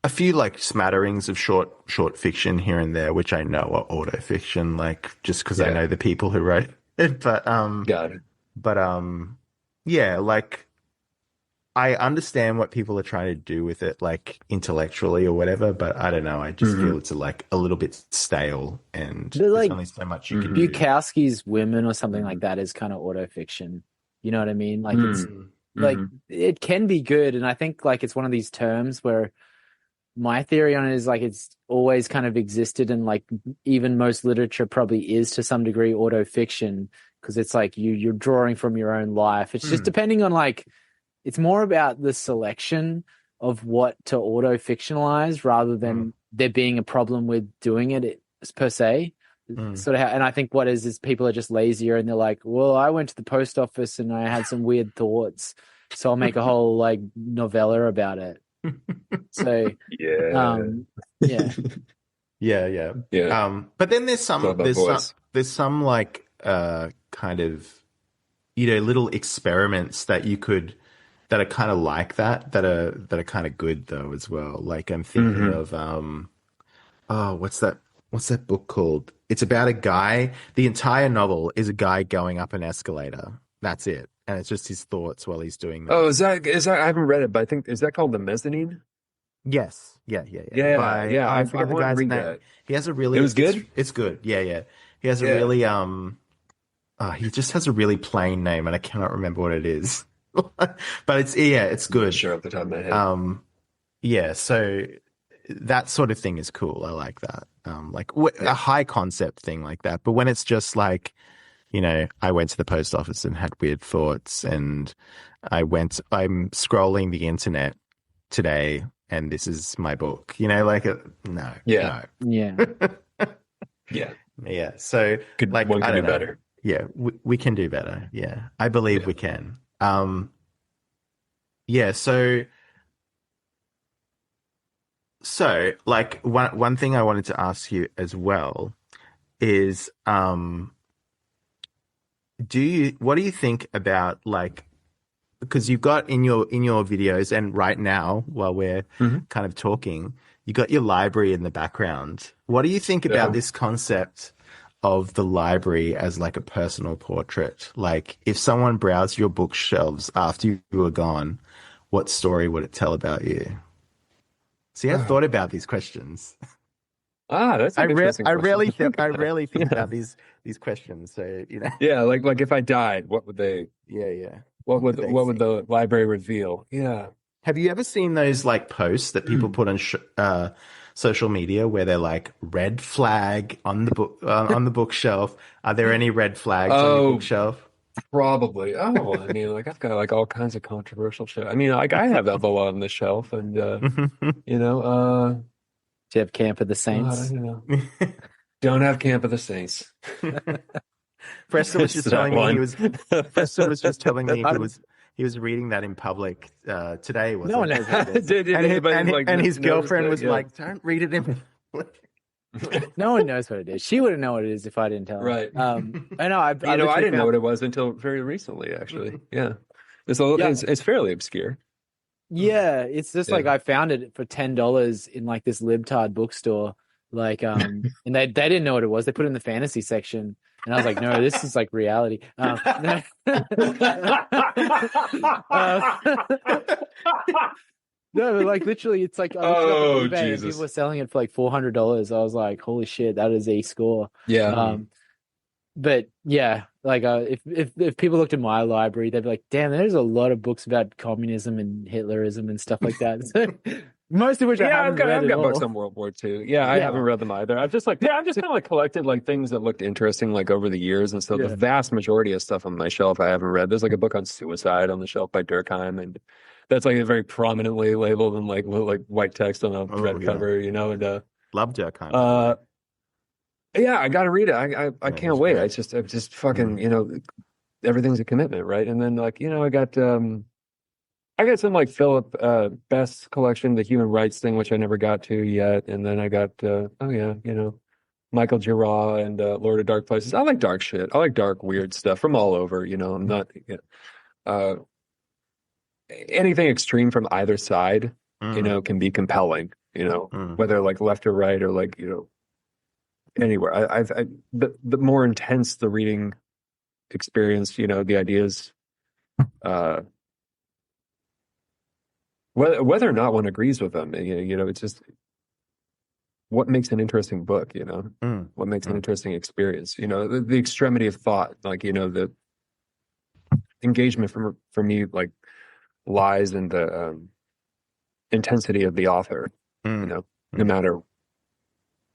a few like smatterings of short fiction here and there, which I know are autofiction, like just because I know the people who wrote it. But got it. But yeah, like, I understand what people are trying to do with it, like intellectually or whatever, but I don't know. I just feel it's like a little bit stale, and there's like, only so much you can do. Bukowski's Women or something like that is kind of autofiction. You know what I mean? Like it's like it can be good, and I think like it's one of these terms where my theory on it is like it's always kind of existed, and like even most literature probably is to some degree autofiction, because it's like you're drawing from your own life. It's just depending on like. It's more about the selection of what to auto-fictionalize rather than there being a problem with doing it per se. Sort of, and I think what is people are just lazier, and they're like, well, I went to the post office and I had some weird thoughts, so I'll make a whole like novella about it. So yeah. But then there's some like kind of, you know, little experiments that you could. That are kind of like that are kind of good though as well. Like I'm thinking of what's that book called? It's about a guy. The entire novel is a guy going up an escalator. That's it, and it's just his thoughts while he's doing that. Oh, is that? I haven't read it, but I think is that called The Mezzanine? Yes. Yeah. I forget the guy's name. That. He has a really. It was good. It's good. Yeah. He has a really he just has a really plain name, and I cannot remember what it is. But it's good. Sure, off the top of my head. So that sort of thing is cool. I like that. Like a high concept thing like that. But when it's just like, you know, I went to the post office and had weird thoughts, and I'm scrolling the internet today, and this is my book. You know, like no. Yeah. So one can do better. Yeah, we can do better. Yeah, I believe we can. So like one thing I wanted to ask you as well is what do you think about, like, because you've got in your videos, and right now while we're kind of talking, you got your library in the background. What do you think about this concept of the library as like a personal portrait? Like, if someone browsed your bookshelves after you were gone, what story would it tell about you? See, I've thought about these questions. That's an interesting question. I rarely think about these questions. So, you know. Yeah, like if I died, what would they? Yeah. What would the library reveal? Yeah. Have you ever seen those like posts that people put on social media where they're like, red flag on the book on the bookshelf? Are there any red flags on your bookshelf? Probably. I mean, like I've got like all kinds of controversial shit. I mean, like I have Evola on the shelf, and you know, do you have Camp of the Saints? Don't have Camp of the Saints. Preston was just telling me he was reading that in public today. No one knows what it is. And his girlfriend was like, "Don't read it in public." No one knows what it is. She wouldn't know what it is if I didn't tell her. Right. I know. I didn't know what it was until very recently, actually. Yeah. It's fairly obscure. Yeah. It's just like I found it for $10 in like this libtard bookstore. Like, and they didn't know what it was. They put it in the fantasy section, and I was like, no, this is like reality. No. No, but like literally, it's like I looked it up on eBay and people were selling it for like $400. I was like, holy shit, that is a score. Yeah. But yeah, like if people looked at my library, they'd be like, damn, there's a lot of books about communism and Hitlerism and stuff like that. So, most of which I haven't read I've got at books all. on World War II. Yeah, I haven't read them either. I've just kind of like collected like things that looked interesting like over the years, and so the vast majority of stuff on my shelf I haven't read. There's like a book on suicide on the shelf by Durkheim, and that's like very prominently labeled in like white text on a red cover, you know. And love Durkheim. yeah, I got to read it. I can't wait. I just fucking you know, everything's a commitment, right? And then like you know, I got some like Philip Best's collection, the human rights thing, which I never got to yet. And then I got you know, Michael Giroir and Lord of Dark Places. I like dark shit. I like dark, weird stuff from all over. You know, I'm not anything extreme from either side. You know, can be compelling. You know, whether like left or right or like you know. Anywhere, the more intense the reading experience, you know, the ideas, whether or not one agrees with them, you know, it's just what makes an interesting book, you know, what makes an interesting experience, you know, the extremity of thought, like you know, the engagement for me, like lies in the intensity of the author, you know, no matter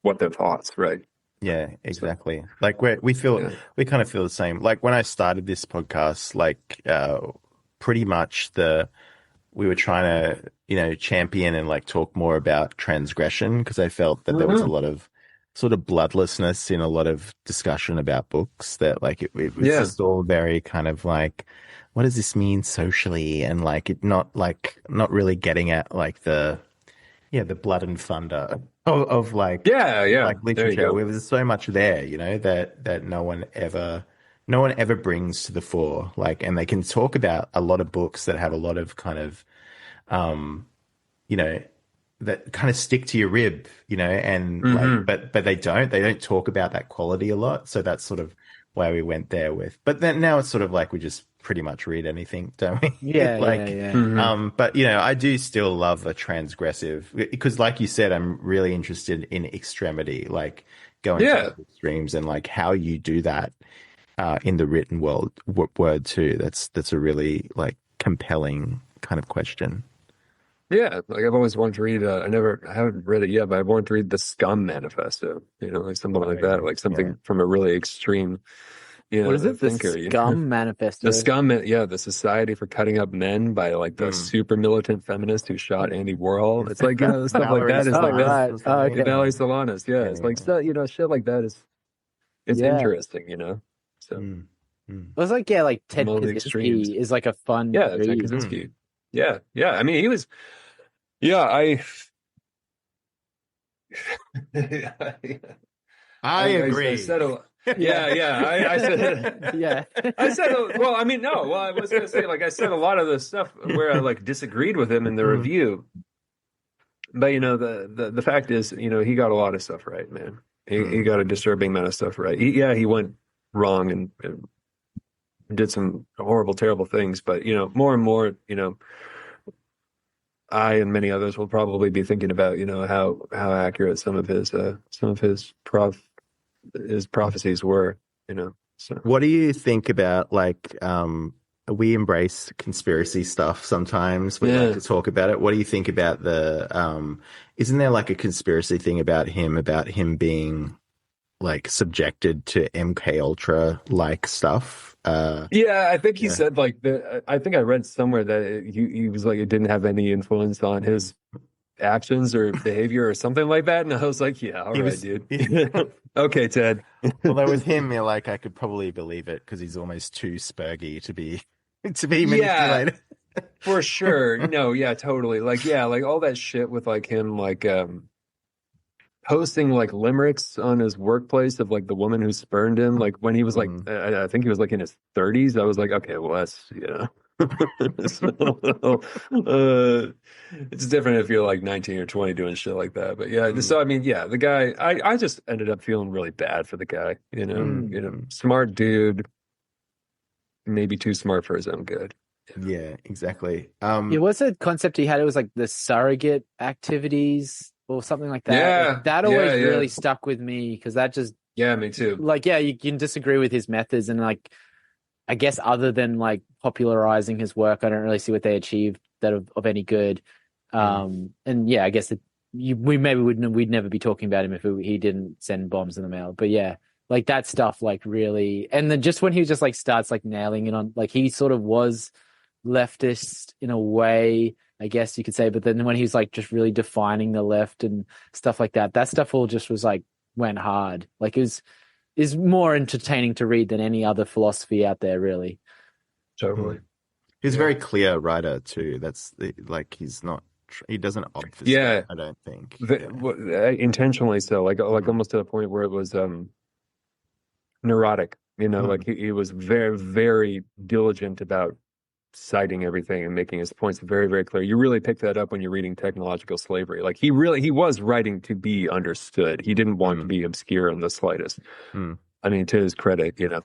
what their thoughts, right? Yeah, exactly. Like we kind of feel the same. Like when I started this podcast, like pretty much we were trying to, you know, champion and like talk more about transgression because I felt that there was a lot of sort of bloodlessness in a lot of discussion about books that like it was just all very kind of like, what does this mean socially? And like it not really getting at like the blood and thunder of like like literature. There was so much there, you know, that no one ever brings to the fore. Like, and they can talk about a lot of books that have a lot of kind of, you know, that kind of stick to your rib, you know, and like, but they don't talk about that quality a lot. So that's sort of why we went there with. But then now it's sort of like we just pretty much read anything, don't we? Yeah, like, yeah. But you know, I do still love a transgressive because, like you said, I'm really interested in extremity, like going to the extremes and like how you do that in the written word too. That's a really like compelling kind of question. Yeah, like I've always wanted to read. I haven't read it yet, but I've wanted to read the Scum Manifesto. You know, like something like that, like something from a really extreme. You know, what is it? Thinker, the Scum Manifesto. The Scum, the Society for Cutting Up Men by like the super militant feminist who shot Andy Warhol. It's like stuff like that is like that. Okay. Valerie Solanas, it's like stuff. You know, shit like that is interesting. You know, so it was like like Ted Kaczynski is like a fun Ted Kaczynski. Yeah. I mean, he was. Yeah, I agree. I said I said I said well, I mean, no. Well, I was going to say like I said a lot of the stuff where I like disagreed with him in the review. But you know, the fact is, you know, he got a lot of stuff right, man. He got a disturbing amount of stuff right. He went wrong and did some horrible, terrible things. But you know, more and more, you know, I and many others will probably be thinking about, you know, how accurate some of his prophecies were, you know. So what do you think about like we embrace conspiracy stuff sometimes. We like to talk about it. What do you think about the isn't there like a conspiracy thing about him being like subjected to MK Ultra like stuff? I think he said like I think I read somewhere that he was like it didn't have any influence on his actions or behavior or something like that, and I was like, yeah, all right, dude. Okay, Ted. Although with him, like I could probably believe it because he's almost too spurgy to be manipulated. For sure. No, yeah, totally. Like like all that shit with like him like posting like limericks on his workplace of like the woman who spurned him, like when he was like I think he was like in his 30s. I was like, okay, well that's It's different if you're like 19 or 20 doing shit like that. But yeah, so I mean, yeah, the guy, I just ended up feeling really bad for the guy, smart dude, maybe too smart for his own good. Yeah, exactly. It was a concept he had. It was like the surrogate activities or something like that. Yeah, Like, that always yeah. really stuck with me because that just, yeah, me too. like, yeah, you can disagree with his methods and like, I guess other than like popularizing his work, I don't really see what they achieved that of any good. And yeah, I guess we'd never be talking about him if he didn't send bombs in the mail. But yeah, like that stuff, like really, and then just when he just like starts like nailing it on, like he sort of was leftist in a way, I guess you could say. But then when he's like just really defining the left and stuff like that, that stuff all just was like went hard. Like is more entertaining to read than any other philosophy out there, really. Totally. He's a very clear writer too. That's like he doesn't obfuscate. I don't think intentionally so. Like almost to the point where it was neurotic. Like he was very, very diligent about citing everything and making his points very, very clear. You really pick that up when you're reading Technological Slavery. Like he was writing to be understood. He didn't want to be obscure in the slightest. I mean, to his credit, yeah.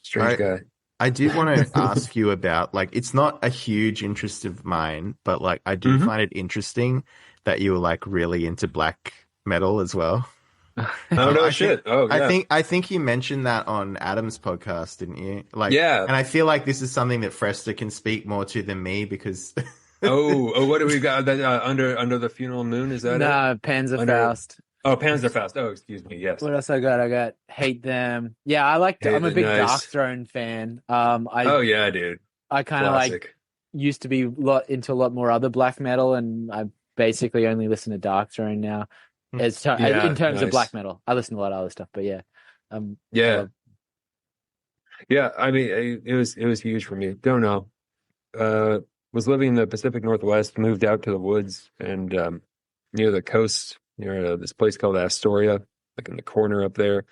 Strange guy. I do want to ask you about, like, it's not a huge interest of mine, but like I do find it interesting that you were like really into black metal as well. Oh no, shit. Yeah. I think you mentioned that on Adam's podcast, didn't you? Like, yeah. And I feel like this is something that Frester can speak more to than me because. What do we got? That under the funeral moon? Is that it? Panzerfaust. Oh, Panzerfaust. Oh, excuse me. Yes. What else I got? I got Hate Them. Yeah, I'm a big Darkthrone fan. Oh yeah, dude. I kind of like used to be into a lot more other black metal, and I basically only listen to Darkthrone now. In terms of black metal, I listen to a lot of other stuff, but yeah, yeah. I mean, it was huge for me. Don't know. Was living in the Pacific Northwest, moved out to the woods and near the coast, near this place called Astoria, like in the corner up there,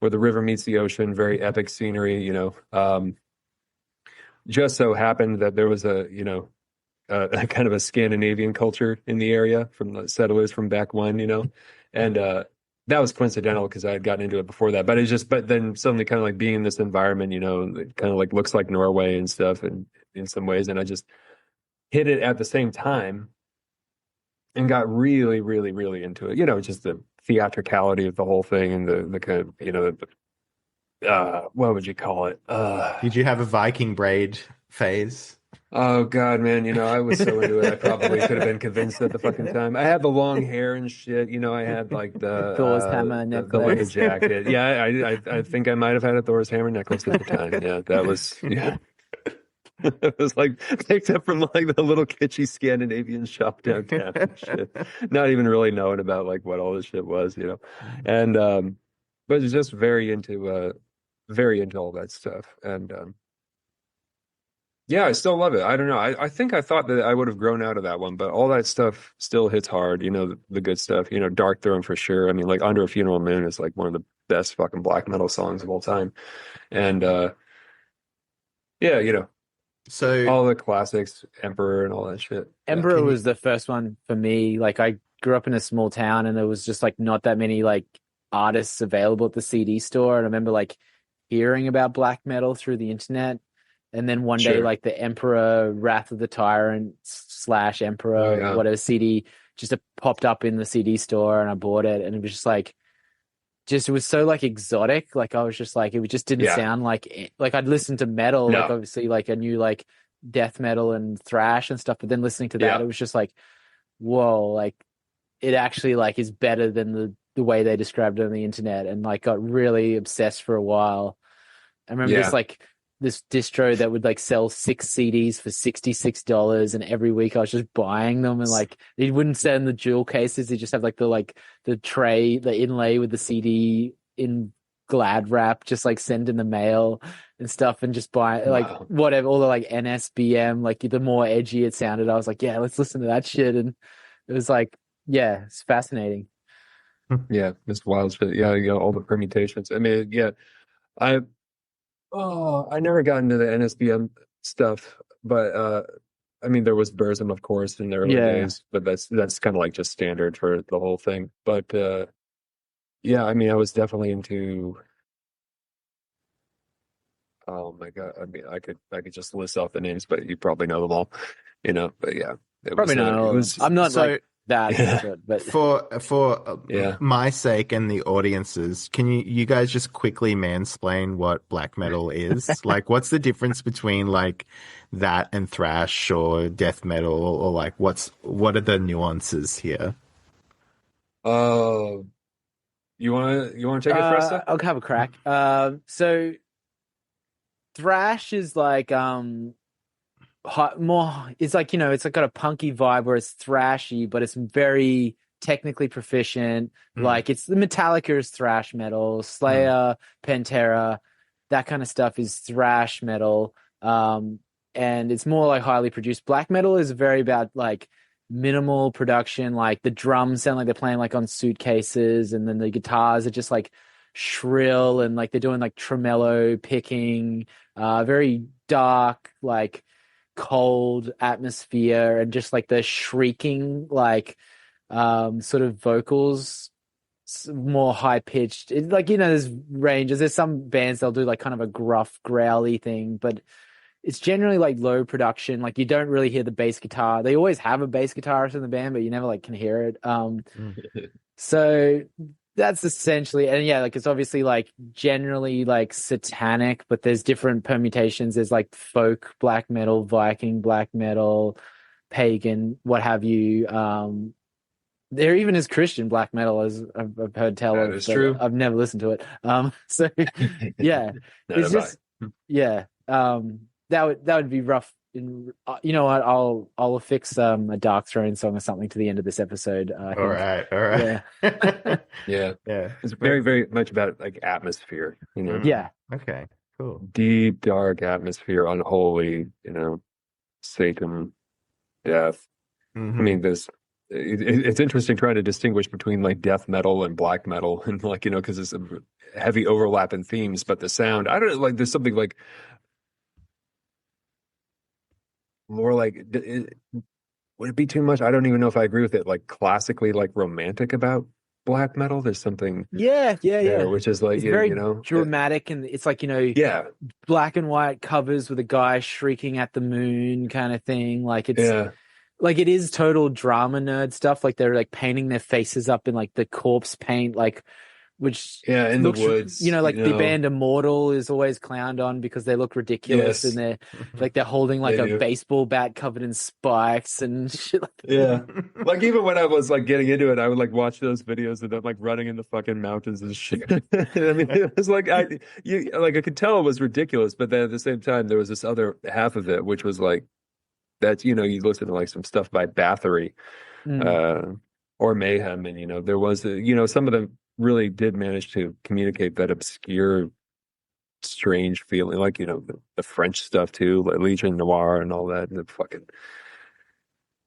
where the river meets the ocean. Very epic scenery, Just so happened that there was a kind of a Scandinavian culture in the area from the settlers from back when, and that was coincidental because I had gotten into it before that. But then suddenly kind of like being in this environment, it kind of like looks like Norway and stuff, and in some ways, and I just hit it at the same time and got really, really, really into it. Just the theatricality of the whole thing and the kind of, what would you call it? Did you have a Viking braid phase? Oh God, man! I was so into it. I probably could have been convinced at the fucking time. I had the long hair and shit. I had like the Thor's hammer necklace, the leather jacket. Yeah, I think I might have had a Thor's hammer necklace at the time. Yeah, that was It was like picked up from like the little kitschy Scandinavian shop downtown and shit. Not even really knowing about like what all this shit was, and but it's just very into all that stuff, and yeah, I still love it. I don't know. I think I thought that I would have grown out of that one, but all that stuff still hits hard. The good stuff. Darkthrone for sure. I mean, like Under a Funeral Moon is like one of the best fucking black metal songs of all time, and yeah, so all the classics, Emperor and all that shit. Emperor was the first one for me. Like I grew up in a small town, and there was just like not that many like artists available at the CD store. And I remember like hearing about black metal through the internet. And then one day, like the Emperor, Wrath of the Tyrant / Emperor, whatever CD just popped up in the CD store, and I bought it, and it was just like, it was so like exotic. Like I was just like, it just didn't sound like I'd listened to metal, like obviously like I knew like death metal and thrash and stuff, but then listening to that, it was just like, whoa, like it actually like is better than the way they described it on the internet, and like got really obsessed for a while. I remember this distro that would like sell 6 CDs for $66, and every week I was just buying them, and like they wouldn't send the jewel cases, they just have like the tray, the inlay with the CD in glad wrap, just like send in the mail and stuff, and just buy like whatever, all the like NSBM, like the more edgy it sounded, I was like, yeah, let's listen to that shit. And it was like, yeah, it's fascinating. Yeah, Mr. Wild shit. Yeah, all the permutations. I mean, yeah, I I never got into the NSBM stuff, but I mean, there was Burzum, of course, in the early Yeah. days, but that's kind of like just standard for the whole thing. But yeah, I mean, I was definitely into. Oh my God, I mean, I could just list off the names, but you probably know them all, But yeah, Probably not it all of them. was I'm not So like that yeah, into it, but for yeah. my sake and the audience's, can you guys just quickly mansplain what black metal is? Like, what's the difference between like that and thrash or death metal, or like what are the nuances here? Uh, you wanna take it, Fresta? I'll have a crack. So thrash is like more. It's like it's like got a punky vibe where it's thrashy, but it's very technically proficient. Mm, Like it's the Metallica's thrash metal, mm, Slayer, Pantera, that kind of stuff is thrash metal. And it's more like highly produced. Black metal is very about like minimal production. Like the drums sound like they're playing like on suitcases, and then the guitars are just like shrill and like they're doing like tremolo picking. Very dark, like cold atmosphere, and just like the shrieking like sort of vocals, more high pitched. Like there's ranges. There's some bands they'll do like kind of a gruff growly thing, but it's generally like low production. Like you don't really hear the bass guitar. They always have a bass guitarist in the band, but you never like can hear it. mm. So that's essentially, and yeah, like it's obviously like generally like satanic, but there's different permutations. There's like folk black metal, Viking black metal, pagan, what have you. There even is Christian black metal, as I've heard tell That of, is but true. I've never listened to it. So yeah, Not it's have I. just yeah. That would be rough. You know what? I'll affix a Dark Throne song or something to the end of this episode. I All think. right, all Yeah. right. Yeah, Yeah. it's very, very much about like atmosphere, Yeah. Okay, cool. deep, dark atmosphere, unholy, Satan, death. I Hmm. mean, it's interesting trying to distinguish between like death metal and black metal, and like because there's a heavy overlap in themes, but the sound, I don't know, like there's something like more like would it be too much? I don't even know if I agree with it. Like classically, like romantic about black metal. There's something Yeah. there, which is like It's very uh, dramatic, and it's like yeah, black and white covers with a guy shrieking at the moon kind of thing. Like it's yeah, like it is total drama nerd stuff. Like they're like painting their faces up in like the corpse paint, like which yeah. In the looks, woods, like the band Immortal is always clowned on because they look ridiculous, and Yes, they're holding like they a do. baseball bat covered in spikes and shit like that. Yeah. Like even when I was like getting into it, I would like watch those videos of them like running in the fucking mountains and shit. I mean, it was like I could tell it was ridiculous, but then at the same time there was this other half of it, which was like that, you listen to like some stuff by Bathory, Mm. uh, or Mayhem, and there was some of them really did manage to communicate that obscure, strange feeling, like the French stuff too, like Legion Noir and all that, and the fucking.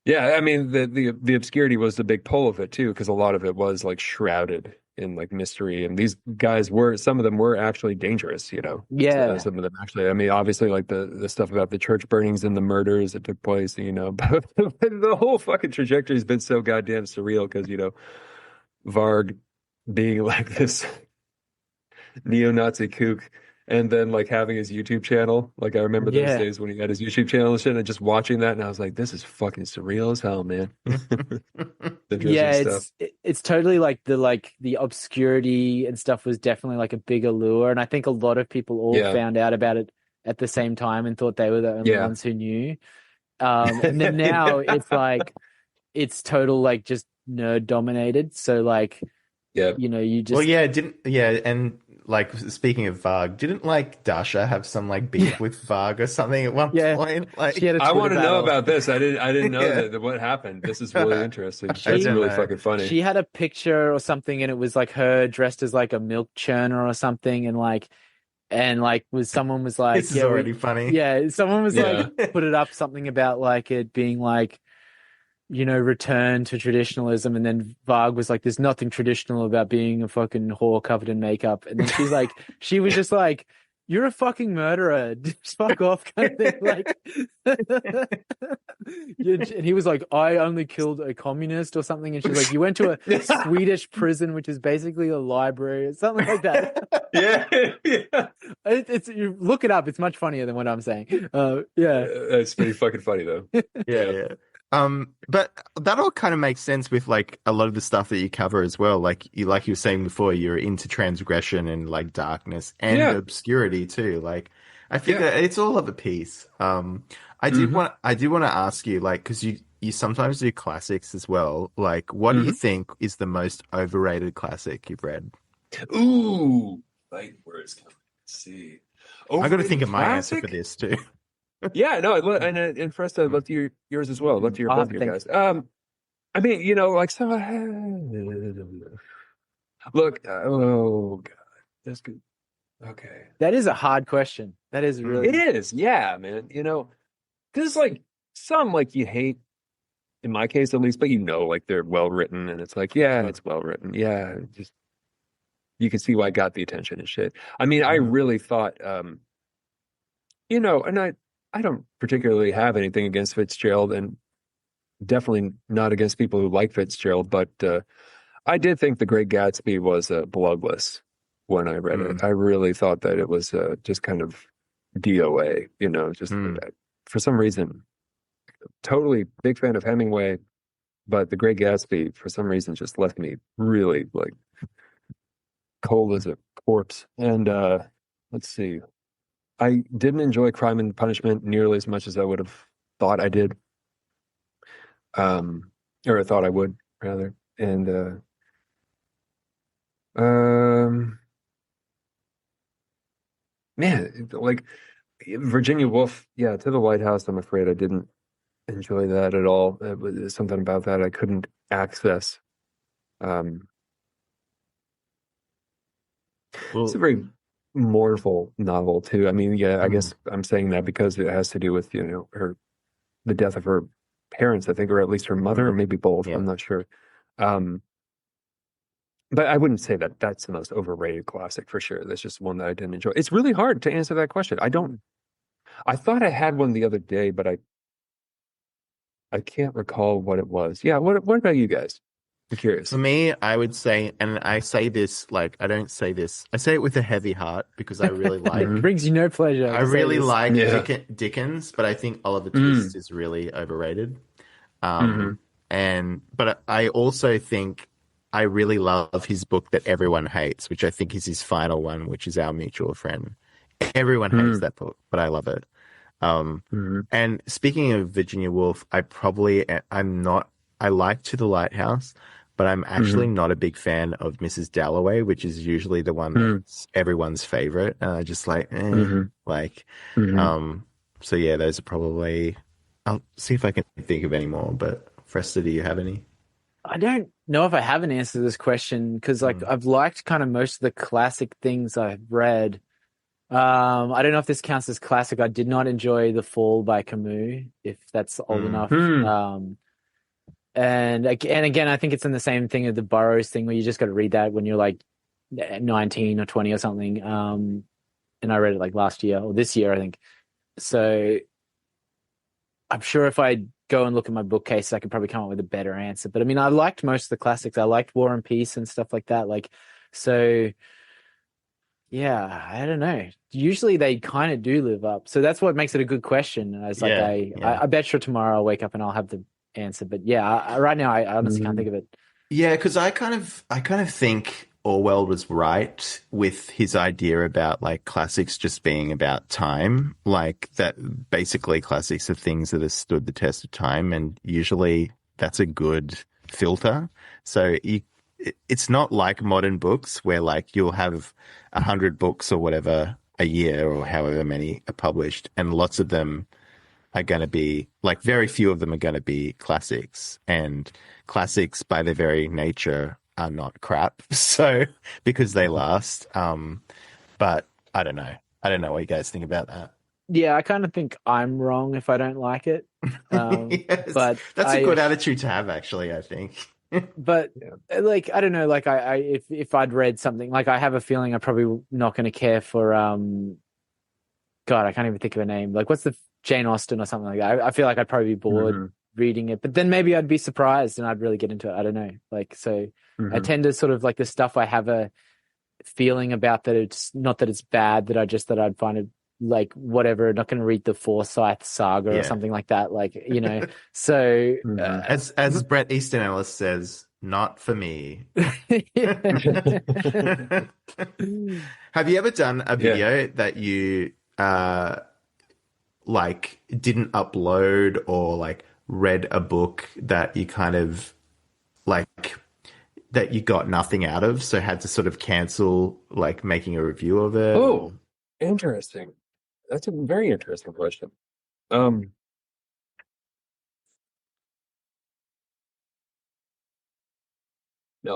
Yeah, I mean the obscurity was the big pull of it too, because a lot of it was like shrouded in like mystery, and these guys some of them were actually dangerous, Yeah. some of them actually. I mean, obviously, like the stuff about the church burnings and the murders that took place, but the whole fucking trajectory has been so goddamn surreal because Varg being like this neo-Nazi kook. And then like having his YouTube channel, like I remember those Yeah. days when he had his YouTube channel and shit, and just watching that, and I was like, "This is fucking surreal as hell, man." Yeah, Interesting stuff. it's totally like the obscurity and stuff was definitely like a bigger lure, and I think a lot of people all Yeah, found out about it at the same time and thought they were the only yeah, ones who knew. And then now it's like it's total like just nerd dominated. So like yeah. you Well, just yeah, and like speaking of Varg, didn't like Dasha have some like beef yeah with Varg or something at one yeah point? she had a I Twitter want to know battle. about this. I didn't know Yeah. that what happened. This is really interesting. I That's don't She really know. fucking funny. she had a picture or something, and it was like her dressed as like a milk churner or something, and someone was like, This is already funny. someone was like Yeah, put it up something about like it being like return to traditionalism, and then Varg was like, there's nothing traditional about being a fucking whore covered in makeup, and then she was just like, you're a fucking murderer, just fuck off, kind of thing. Like, and he was like, I only killed a communist or something, and she's like, you went to a Swedish prison, which is basically a library or something like that. Yeah. It's you look it up, it's much funnier than what I'm saying. That's pretty fucking funny though. Yeah. But that all kind of makes sense with like a lot of the stuff that you cover as well. Like you were saying before, you're into transgression and like darkness and obscurity too. Like I think that it's all of a piece. I do want to ask you, like, because you sometimes do classics as well. Like, what do you think is the most overrated classic you've read? Ooh, like words coming. Let's see. I got to think of my answer for this too. Yeah, no, and for us, I'd love to hear yours as well. I'd love to hear both of you guys. I mean, like so. Look, oh god, that's good. Okay, that is a hard question. That is really. It is, yeah, man. Because like some like you hate, in my case at least, but like they're well written, and it's like, yeah, it's well written, yeah, just you can see why I got the attention and shit. I mean, I really thought, and I don't particularly have anything against Fitzgerald, and definitely not against people who like Fitzgerald, but I did think The Great Gatsby was bloodless when I read it. I really thought that it was just kind of DOA, just for some reason. Totally big fan of Hemingway, but The Great Gatsby, for some reason, just left me really like cold as a corpse. And let's see. I didn't enjoy Crime and Punishment nearly as much as I would have thought I did. Or I thought I would, rather. And man, like Virginia Woolf, To the Lighthouse, I'm afraid I didn't enjoy that at all. It was something about that I couldn't access. It's a very mournful novel too. I mean, I guess I'm saying that because it has to do with the death of her parents, I think, or at least her mother, or maybe both. I'm not sure. But I wouldn't say that that's the most overrated classic for sure. That's just one that I didn't enjoy. It's really hard to answer that question. I thought I had one the other day, but I can't recall what it was. Yeah, what about you guys? I'm curious. For me, I would say, and I say this like I don't say this. I say it with a heavy heart because I really like. It brings you no pleasure. I really like Dickens, but I think Oliver Twist is really overrated. But I also think I really love his book that everyone hates, which I think is his final one, which is Our Mutual Friend. Everyone hates that book, but I love it. And speaking of Virginia Woolf, I like To the Lighthouse, but I'm actually not a big fan of Mrs. Dalloway, which is usually the one that's everyone's favorite. And I just like, so yeah, those are probably, I'll see if I can think of any more, but Fresta, do you have any? I don't know if I have an answer to this question because I've liked kind of most of the classic things I've read. I don't know if this counts as classic. I did not enjoy The Fall by Camus, if that's old enough. And again, I think it's in the same thing as the Burroughs thing where you just got to read that when you're like 19 or 20 or something. And I read it like last year or this year, I think. So I'm sure if I go and look at my bookcase, I could probably come up with a better answer. But I mean, I liked most of the classics. I liked War and Peace and stuff like that. So yeah, I don't know. Usually they kind of do live up. So that's what makes it a good question. I bet sure tomorrow I'll wake up and I'll have the answer. But yeah, right now I honestly can't think of it. Yeah, because I kind of think Orwell was right with his idea about like classics just being about time, like that basically classics are things that have stood the test of time, and usually that's a good filter. So it's not like modern books where like you'll have 100 books or whatever a year or however many are published, and lots of them are going to be like very few of them are going to be classics, and classics by their very nature are not crap. So because they last. But I don't know what you guys think about that. Yeah, I kind of think I'm wrong if I don't like it. Yes, But that's a good attitude to have, actually, I think. but Yeah. like, I don't know, like if I'd read something, like I have a feeling I'm probably not going to care for God, I can't even think of a name. Like, what's the Jane Austen or something like that? I feel like I'd probably be bored reading it, but then maybe I'd be surprised and I'd really get into it. I don't know. Like, so I tend to sort of like the stuff I have a feeling about, that it's not that it's bad, that I'd find it like whatever. Not going to read the Forsyth saga or something like that. Like, you know, so as Bret Easton Ellis says, not for me. Have you ever done a video that you like didn't upload, or like read a book that you kind of like that you got nothing out of, so had to sort of cancel like making a review of it? Oh, interesting. That's a very interesting question. No,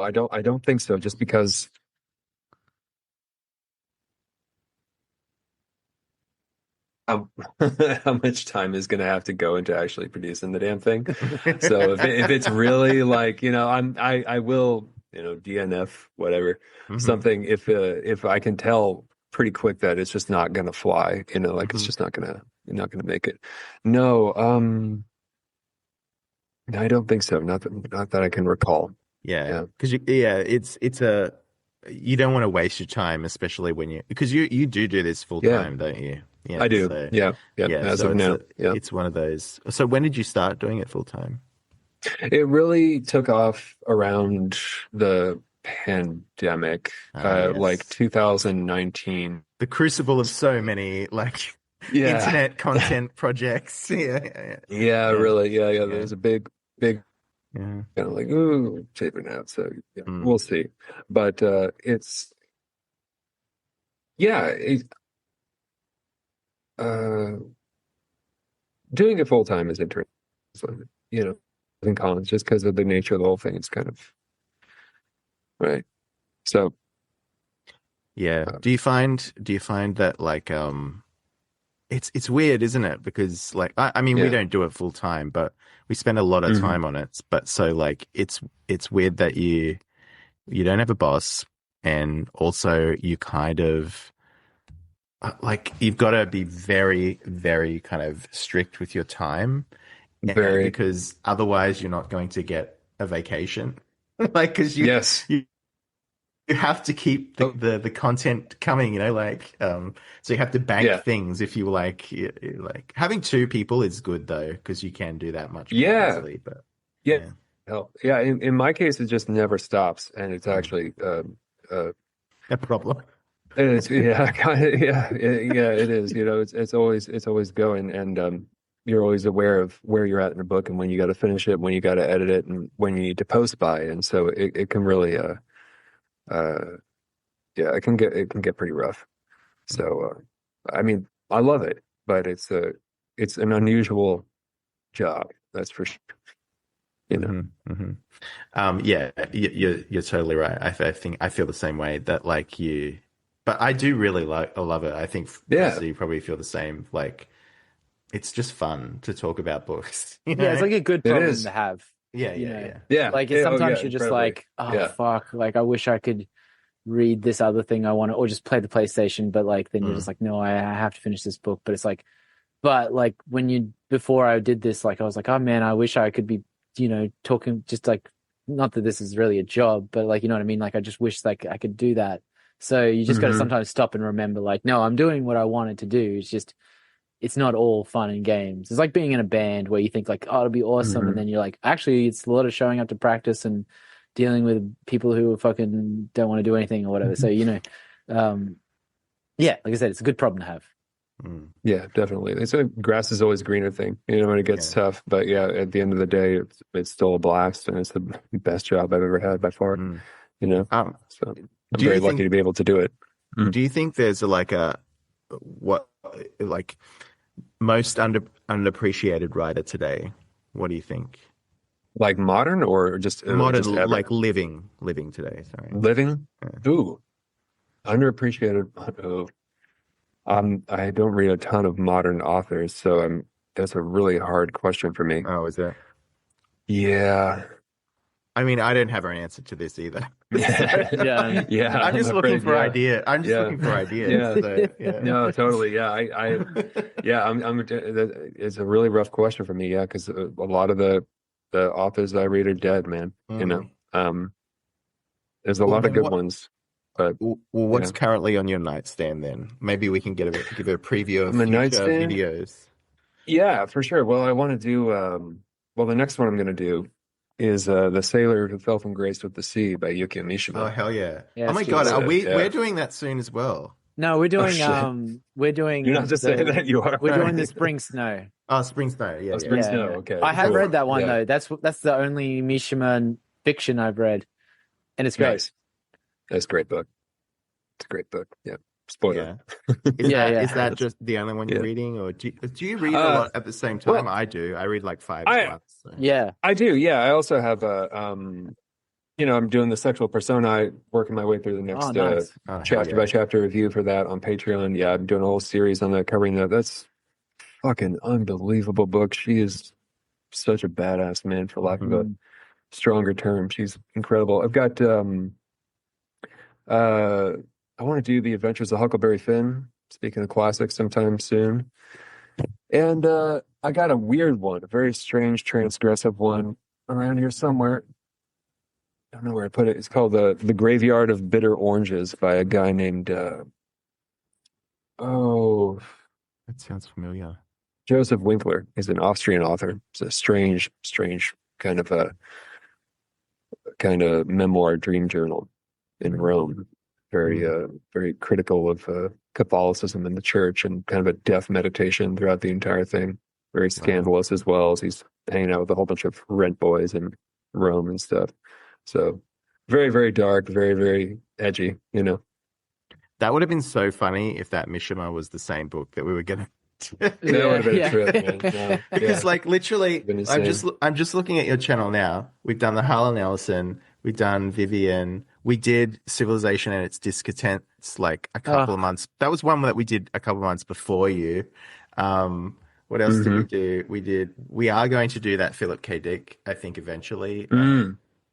I don't think so, just because how, how much time is going to have to go into actually producing the damn thing. So if it's really like, I will, DNF whatever, something, if I can tell pretty quick that it's just not going to fly, like it's just you're not going to make it. No, I don't think so. Not that I can recall. Yeah, because it's a, you don't want to waste your time, especially when because you do this full time, don't you? Yeah, I do. So, yeah. As so of now, it's one of those. So when did you start doing it full time? It really took off around the pandemic, like 2019. The crucible of so many like internet content projects. Yeah, really. Yeah. There's a big kind of like, ooh, tapering out. So we'll see. But it's doing it full time is interesting. In college, just because of the nature of the whole thing, it's kind of right. So do you find that like it's weird, isn't it? Because like I mean we don't do it full time, but we spend a lot of time on it. But so like it's weird that you don't have a boss, and also you kind of like you've got to be very, very kind of strict with your time, because otherwise you're not going to get a vacation. Like, because you have to keep the content coming, so you have to bank things. If you like having two people is good though, because you can do that much more easily. But in my case, it just never stops, and it's actually a problem. It is, it is. It's always going, and you're always aware of where you're at in the book, and when you got to finish it, when you got to edit it, and when you need to post by, and so it can really, it can get pretty rough. So, I mean, I love it, but it's an unusual job, that's for sure. You're totally right. I think I feel the same way, that like you. But I do really I love it. I think you probably feel the same. Like, it's just fun to talk about books. Yeah, it's like a good problem to have. Yeah. Like sometimes you're just like, fuck, like I wish I could read this other thing I want to, or just play the PlayStation. But like, then you're just like, no, I have to finish this book. But it's like, before I did this, like I was like, oh man, I wish I could be, talking, just like, not that this is really a job, but like, you know what I mean? Like, I just wish like I could do that. So you just got to sometimes stop and remember, like, no, I'm doing what I wanted to do. It's just, it's not all fun and games. It's like being in a band where you think like, oh, it'll be awesome. And then you're like, actually, it's a lot of showing up to practice and dealing with people who fucking don't want to do anything or whatever. So, like I said, it's a good problem to have. Yeah, definitely. It's a grass is always greener thing, when it gets tough. But at the end of the day, it's still a blast, and it's the best job I've ever had by far. So I'm very lucky to be able to do it. Do you think there's most underappreciated writer today? What do you think? Like modern or just modern, just ever? like living today? Sorry, living. Yeah. Ooh, underappreciated. Oh. I don't read a ton of modern authors, so that's a really hard question for me. Oh, is it? Yeah. I mean, I don't have an answer to this either. Yeah. Yeah. I'm just looking for ideas. I'm just Yeah. looking for ideas. Yeah. So, yeah. No, totally. Yeah. It's a really rough question for me. Yeah. Because a lot of the authors that I read are dead, man. You know, there's a lot of good ones. But well, what's currently on your nightstand then? Maybe we can give a preview of my future nightstand? videos. Yeah, for sure. Well, I want to do, well, the next one I'm going to do is The Sailor Who Fell from Grace with the Sea by Yukio Mishima. Oh, hell yeah. Yeah, Oh my let's God. do it. We're doing that soon as well. No, we're doing shit. we're doing You're not just saying that, you are. we're doing the Spring Snow. Oh, Spring Snow. Yeah. Oh, Spring yeah. Snow. Okay. I have Cool. read that one Yeah. though. That's the only Mishima fiction I've read, and it's great. Nice. That's a great book. It's a great book. Yeah. Spoiler. Yeah. Is that just the only one you're reading, or do you read a lot at the same time? well, I do. I read like 5 at once. So. Yeah. I do. Yeah. I also have I'm doing the sexual persona, working my way through the next nice. chapter by chapter review for that on Patreon. Yeah, I'm doing a whole series on that, covering that. That's fucking unbelievable book. She is such a badass, man, for lack of a stronger term. She's incredible. I've got I want to do The Adventures of Huckleberry Finn, speaking of classics, sometime soon. And I got a weird one, a very strange, transgressive one around here somewhere. I don't know where I put it. It's called The Graveyard of Bitter Oranges by a guy named That sounds familiar. Joseph Winkler. He's an Austrian author. It's a strange kind of memoir dream journal in Rome. Very critical of Catholicism in the church, and kind of a death meditation throughout the entire thing. Very scandalous as well, as he's hanging out with a whole bunch of rent boys in Rome and stuff. So very, very dark, very, very edgy, you know. That would have been so funny if that Mishima was the same book that we were going to. That would have been a trip, man. No, because like literally, I'm just looking at your channel now. We've done the Harlan Ellison, we've done Vivian, we did Civilization and its Discontents like a couple of months. That was one that we did a couple of months before you. What else did we do? We are going to do that Philip K. Dick, I think, eventually.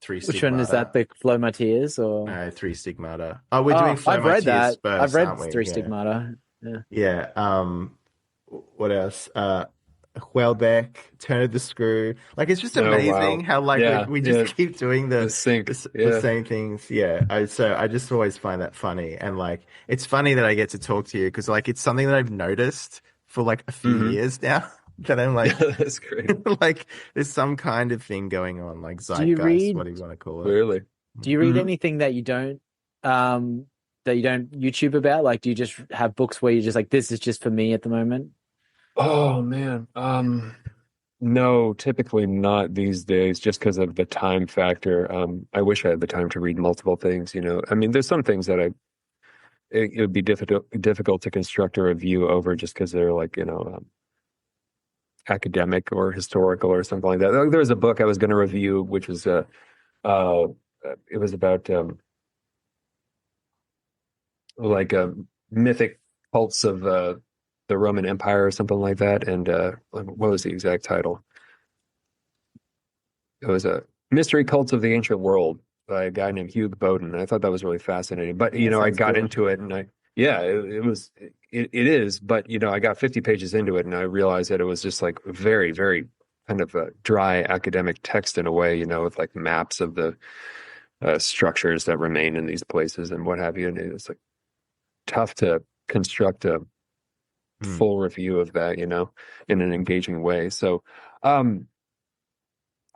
Three Stigmata. Which one is that? The Flow My Tears or no, Three Stigmata? Oh, we're doing Flow I've My read Tears that. first, I've read aren't we? Three Stigmata. Yeah. What else? Hwelbeck, Turn of the Screw. Like, it's just amazing how like we just keep doing the same things. Yeah. I just always find that funny, and like it's funny that I get to talk to you because like it's something that I've noticed for like a few years now. That I'm like, that's great. Like, there's some kind of thing going on, like zeitgeist, what do you want to call it? Clearly. Do you read anything that you don't YouTube about? Like, do you just have books where you're just like, this is just for me at the moment? Oh man, no, typically not these days, just because of the time factor. I wish I had the time to read multiple things. You know, I mean, there's some things that it would be difficult to construct a review over just because they're like, you know, academic or historical or something like that. There was a book I was going to review, which was it was about mythic cults of the Roman Empire or something like that. And what was the exact title? It was a Mystery Cults of the Ancient World by a guy named Hugh Bowden. I thought that was really fascinating. But you know, I got into it, and it is. But you know, I got 50 pages into it, and I realized that it was just like very, very kind of a dry academic text in a way. You know, with like maps of the structures that remain in these places and what have you. And it's like tough to construct a full review of that, you know, in an engaging way. So, I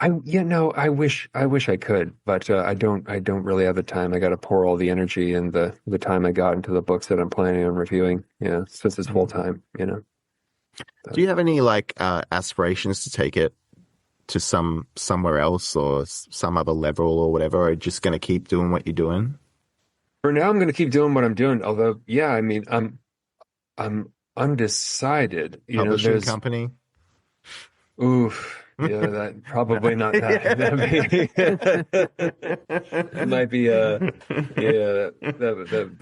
wish I could, but I don't really have the time. I got to pour all the energy and the time I got into the books that I'm planning on reviewing. Yeah, since it's full time, you know. Do you have any like aspirations to take it to somewhere else or some other level or whatever, or are you just going to keep doing what you're doing? For now, I'm going to keep doing what I'm doing. Although, yeah, I mean, I'm undecided. You Publishing know, company. Oof. Yeah, that probably not that. That might be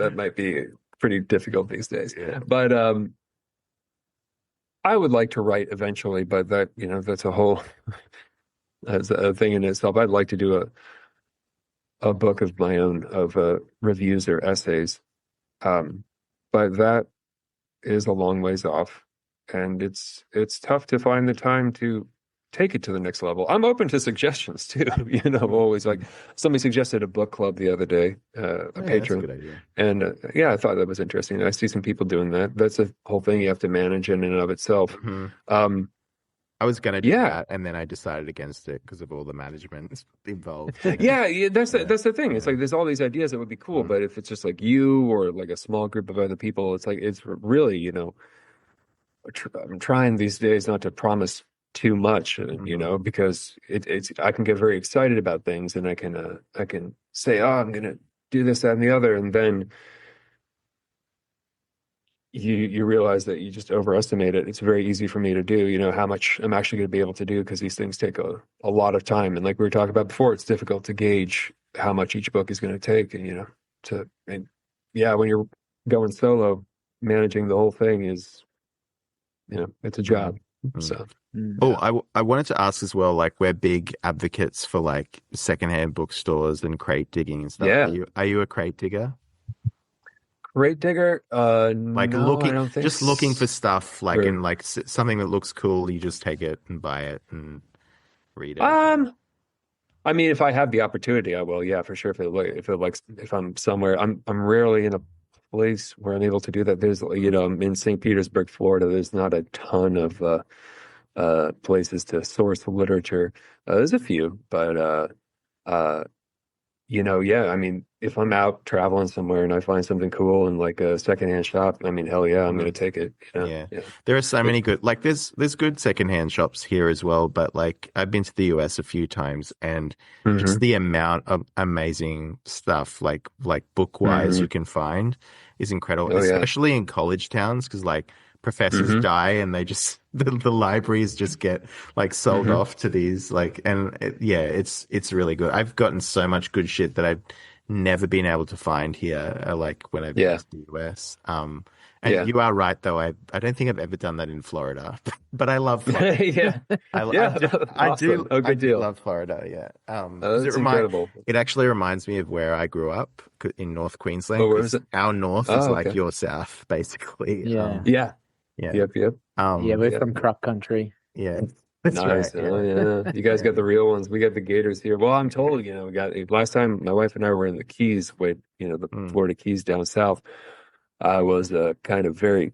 that might be pretty difficult these days. Yeah. But I would like to write eventually, but that, that's a whole as a thing in itself. I'd like to do a book of my own of reviews or essays. But that is a long ways off, and it's tough to find the time to take it to the next level. I'm open to suggestions too. Always like somebody suggested a book club the other day, patron. That's a good idea. And I thought that was interesting. I see some people doing that. That's a whole thing you have to manage in and of itself. Mm-hmm. I was going to do that, and then I decided against it because of all the management involved. That's the thing. It's like there's all these ideas that would be cool, but if it's just like you or like a small group of other people, it's like it's really I'm trying these days not to promise too much, because it's I can get very excited about things, and I can say, oh, I'm going to do this, that, and the other, and then you realize that you just overestimate it. It's very easy for me to do, how much I'm actually going to be able to do, because these things take a lot of time. And like we were talking about before, it's difficult to gauge how much each book is going to take. And, when you're going solo, managing the whole thing is, it's a job. Mm-hmm. So. I wanted to ask as well, like we're big advocates for like secondhand bookstores and crate digging and stuff. Yeah. Are you a crate digger? Crate digger? Like no, looking, I don't think just looking for stuff like Right. in like something that looks cool. You just take it and buy it and read it. I mean, if I have the opportunity, I will. Yeah, for sure. If I'm somewhere, I'm rarely in a place where I'm able to do that. There's, I'm in St. Petersburg, Florida. There's not a ton of places to source literature. There's a few, but I mean, if I'm out traveling somewhere and I find something cool in like a secondhand shop, I mean, hell yeah, I'm going to take it. Yeah. There are so many good, like there's good secondhand shops here as well, but like I've been to the US a few times, and just the amount of amazing stuff, like book wise, you can find is incredible, especially in college towns, because like professors die and they just the libraries just get like sold off to these like, and it's really good. I've gotten so much good shit that I've never been able to find here, like when I've been to the US. And you are right though. I don't think I've ever done that in Florida, but I love Florida. I do. Oh, good deal. Love Florida. Yeah. That's incredible. It actually reminds me of where I grew up in North Queensland. Oh, where is it? Our north is like your south, basically. Yeah. Yep. We're from crop country. Yeah. That's nice. right. Oh, yeah. You guys got the real ones. We got the gators here. Well, I'm told, we got last time my wife and I were in the Keys, the Florida Keys down south. I was kind of very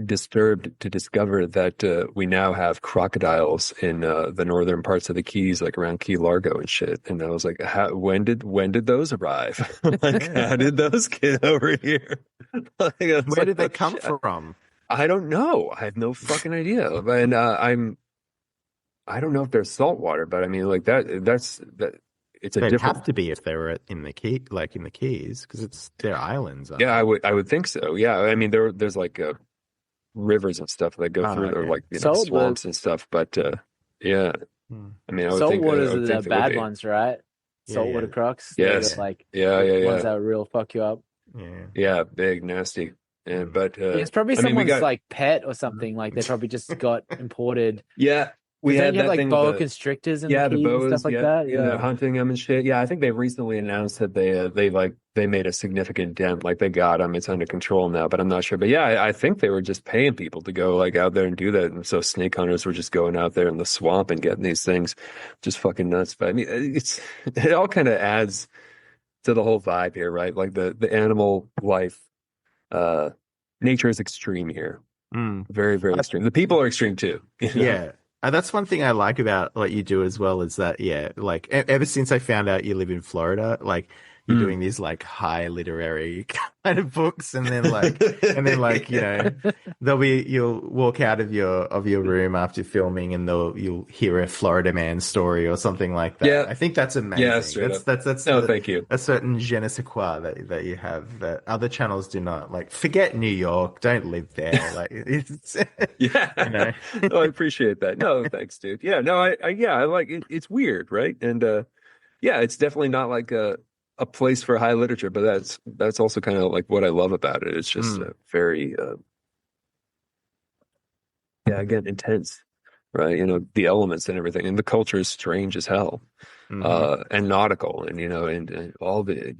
disturbed to discover that we now have crocodiles in the northern parts of the Keys, like around Key Largo and shit. And I was like, when did those arrive? Like, how did those get over here? Where did they come from? I don't know. I have no fucking idea. And I don't know if they're saltwater, but I mean, like that's it's a They'd different. have to be if they were in the Keys, because they're islands. Yeah, I would think so. Yeah, I mean, there's like rivers and stuff that go through, or like swamps and stuff. But yeah, I mean, I would think saltwater are the bad ones, right? Saltwater crocs. Yes. Like ones that real fuck you up. Yeah, big, nasty. And but it's probably someone's like pet or something. Like they probably just got imported. Yeah. We had that like thing boa constrictors and the boas, and stuff like that. Yeah, they're hunting them and shit. Yeah, I think they recently announced that they made a significant dent. Like they got them. It's under control now, but I'm not sure. But yeah, I think they were just paying people to go like out there and do that. And so snake hunters were just going out there in the swamp and getting these things, just fucking nuts. But I mean, it all kind of adds to the whole vibe here, right? Like the animal life, nature is extreme here. Very, very extreme. The people are extreme too. Yeah. That's one thing I like about what you do as well, is that, like ever since I found out you live in Florida, like you're doing these like high literary kind of books, and then like you'll walk out of your room after filming and you'll hear a Florida man story or something like that. Yeah. I think that's amazing. Yeah, that's thank you. A certain je ne sais quoi that you have that other channels do not. Like, forget New York, don't live there. Like it's No, I appreciate that. No, thanks, dude. Yeah, no, I like it. It's weird, right? And it's definitely not like a a place for high literature, but that's also kind of like what I love about it. It's just very, again, intense, right? You know, the elements and everything, and the culture is strange as hell, and nautical, and and all the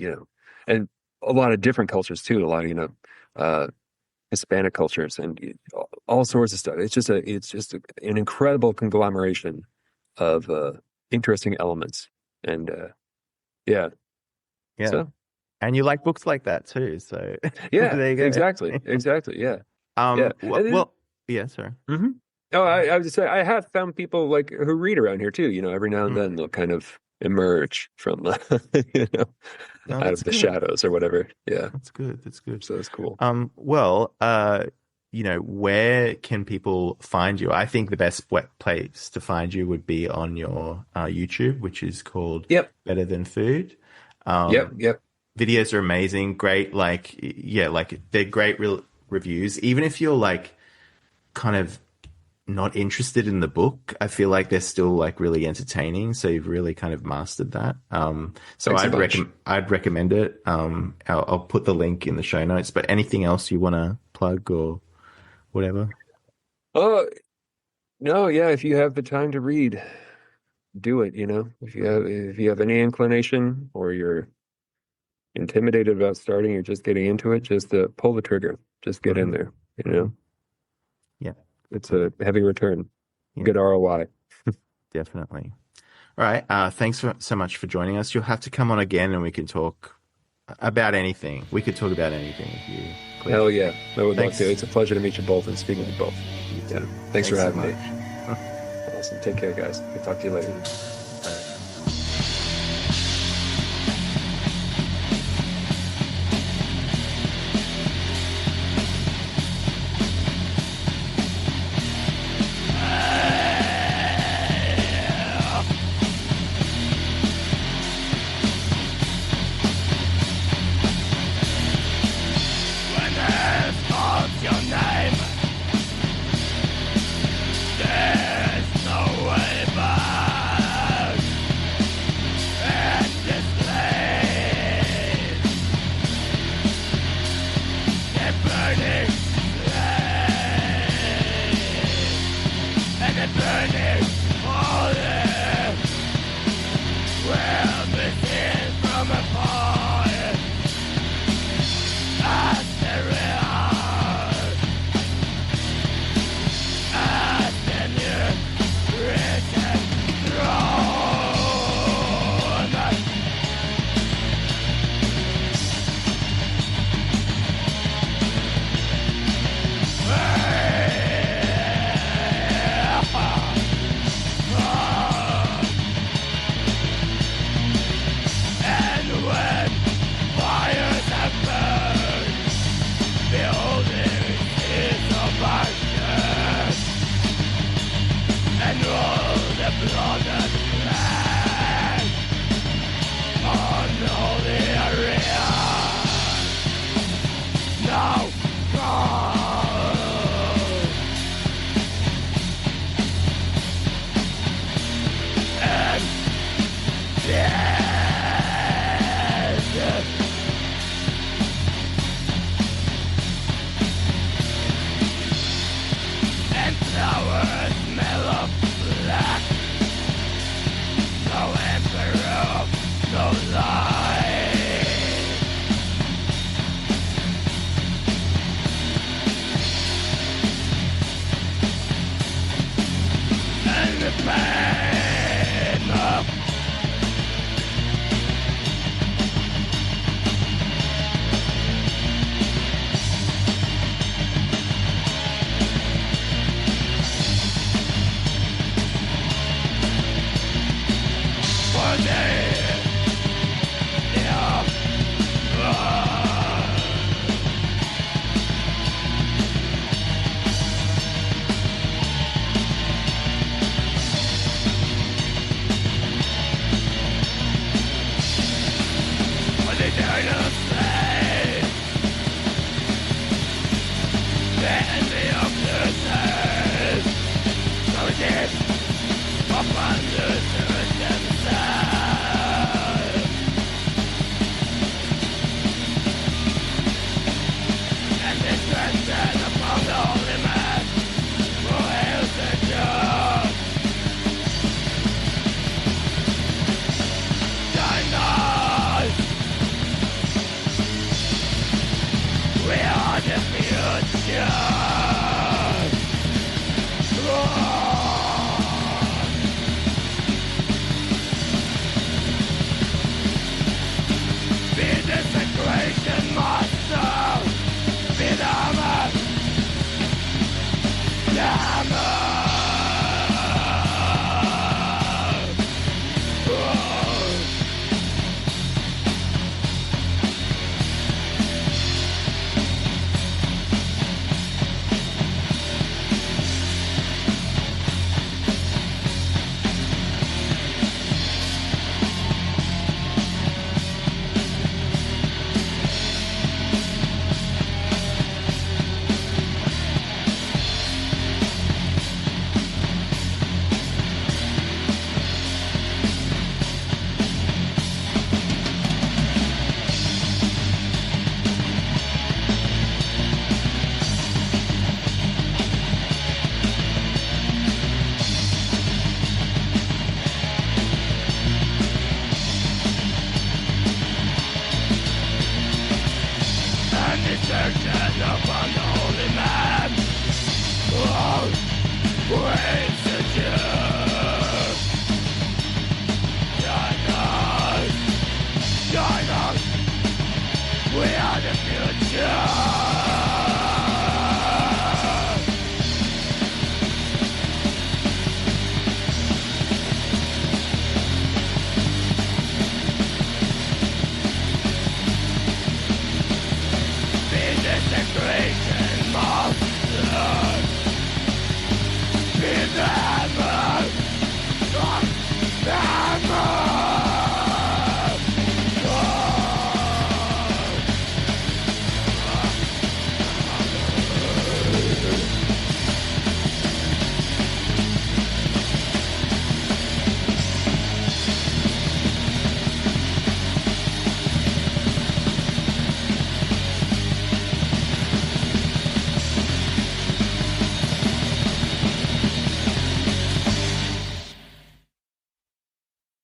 and a lot of different cultures too. A lot of Hispanic cultures and all sorts of stuff. It's just an incredible conglomeration of interesting elements, and yeah. So, and you like books like that too, so yeah, there you go. exactly, yeah. Well, yeah, sorry. Oh, I would just say I have found people like who read around here too. Every now and then they'll kind of emerge from out of the shadows or whatever. Yeah, that's good. So that's cool. Well, where can people find you? I think the best place to find you would be on your YouTube, which is called Better Than Food. Yep. Videos are amazing, great. They're great reviews. Even if you're like kind of not interested in the book, I feel like they're still like really entertaining. So you've really kind of mastered that. So I'd recommend it. I'll put the link in the show notes. But anything else you want to plug or whatever? Oh no, yeah. If you have the time to read, do it. If you have any inclination or you're intimidated about starting, or just getting into it, just pull the trigger. Just get in there. Yeah. It's a heavy return. Yeah. Good ROI. Definitely. All right. Thanks so much for joining us. You'll have to come on again and we can talk about anything. We could talk about anything with you. Cliff. Hell yeah. I would love to. It's a pleasure to meet you both and speak with you both. Yeah. Thanks for having me. Awesome. Take care, guys. I'll talk to you later. Hey.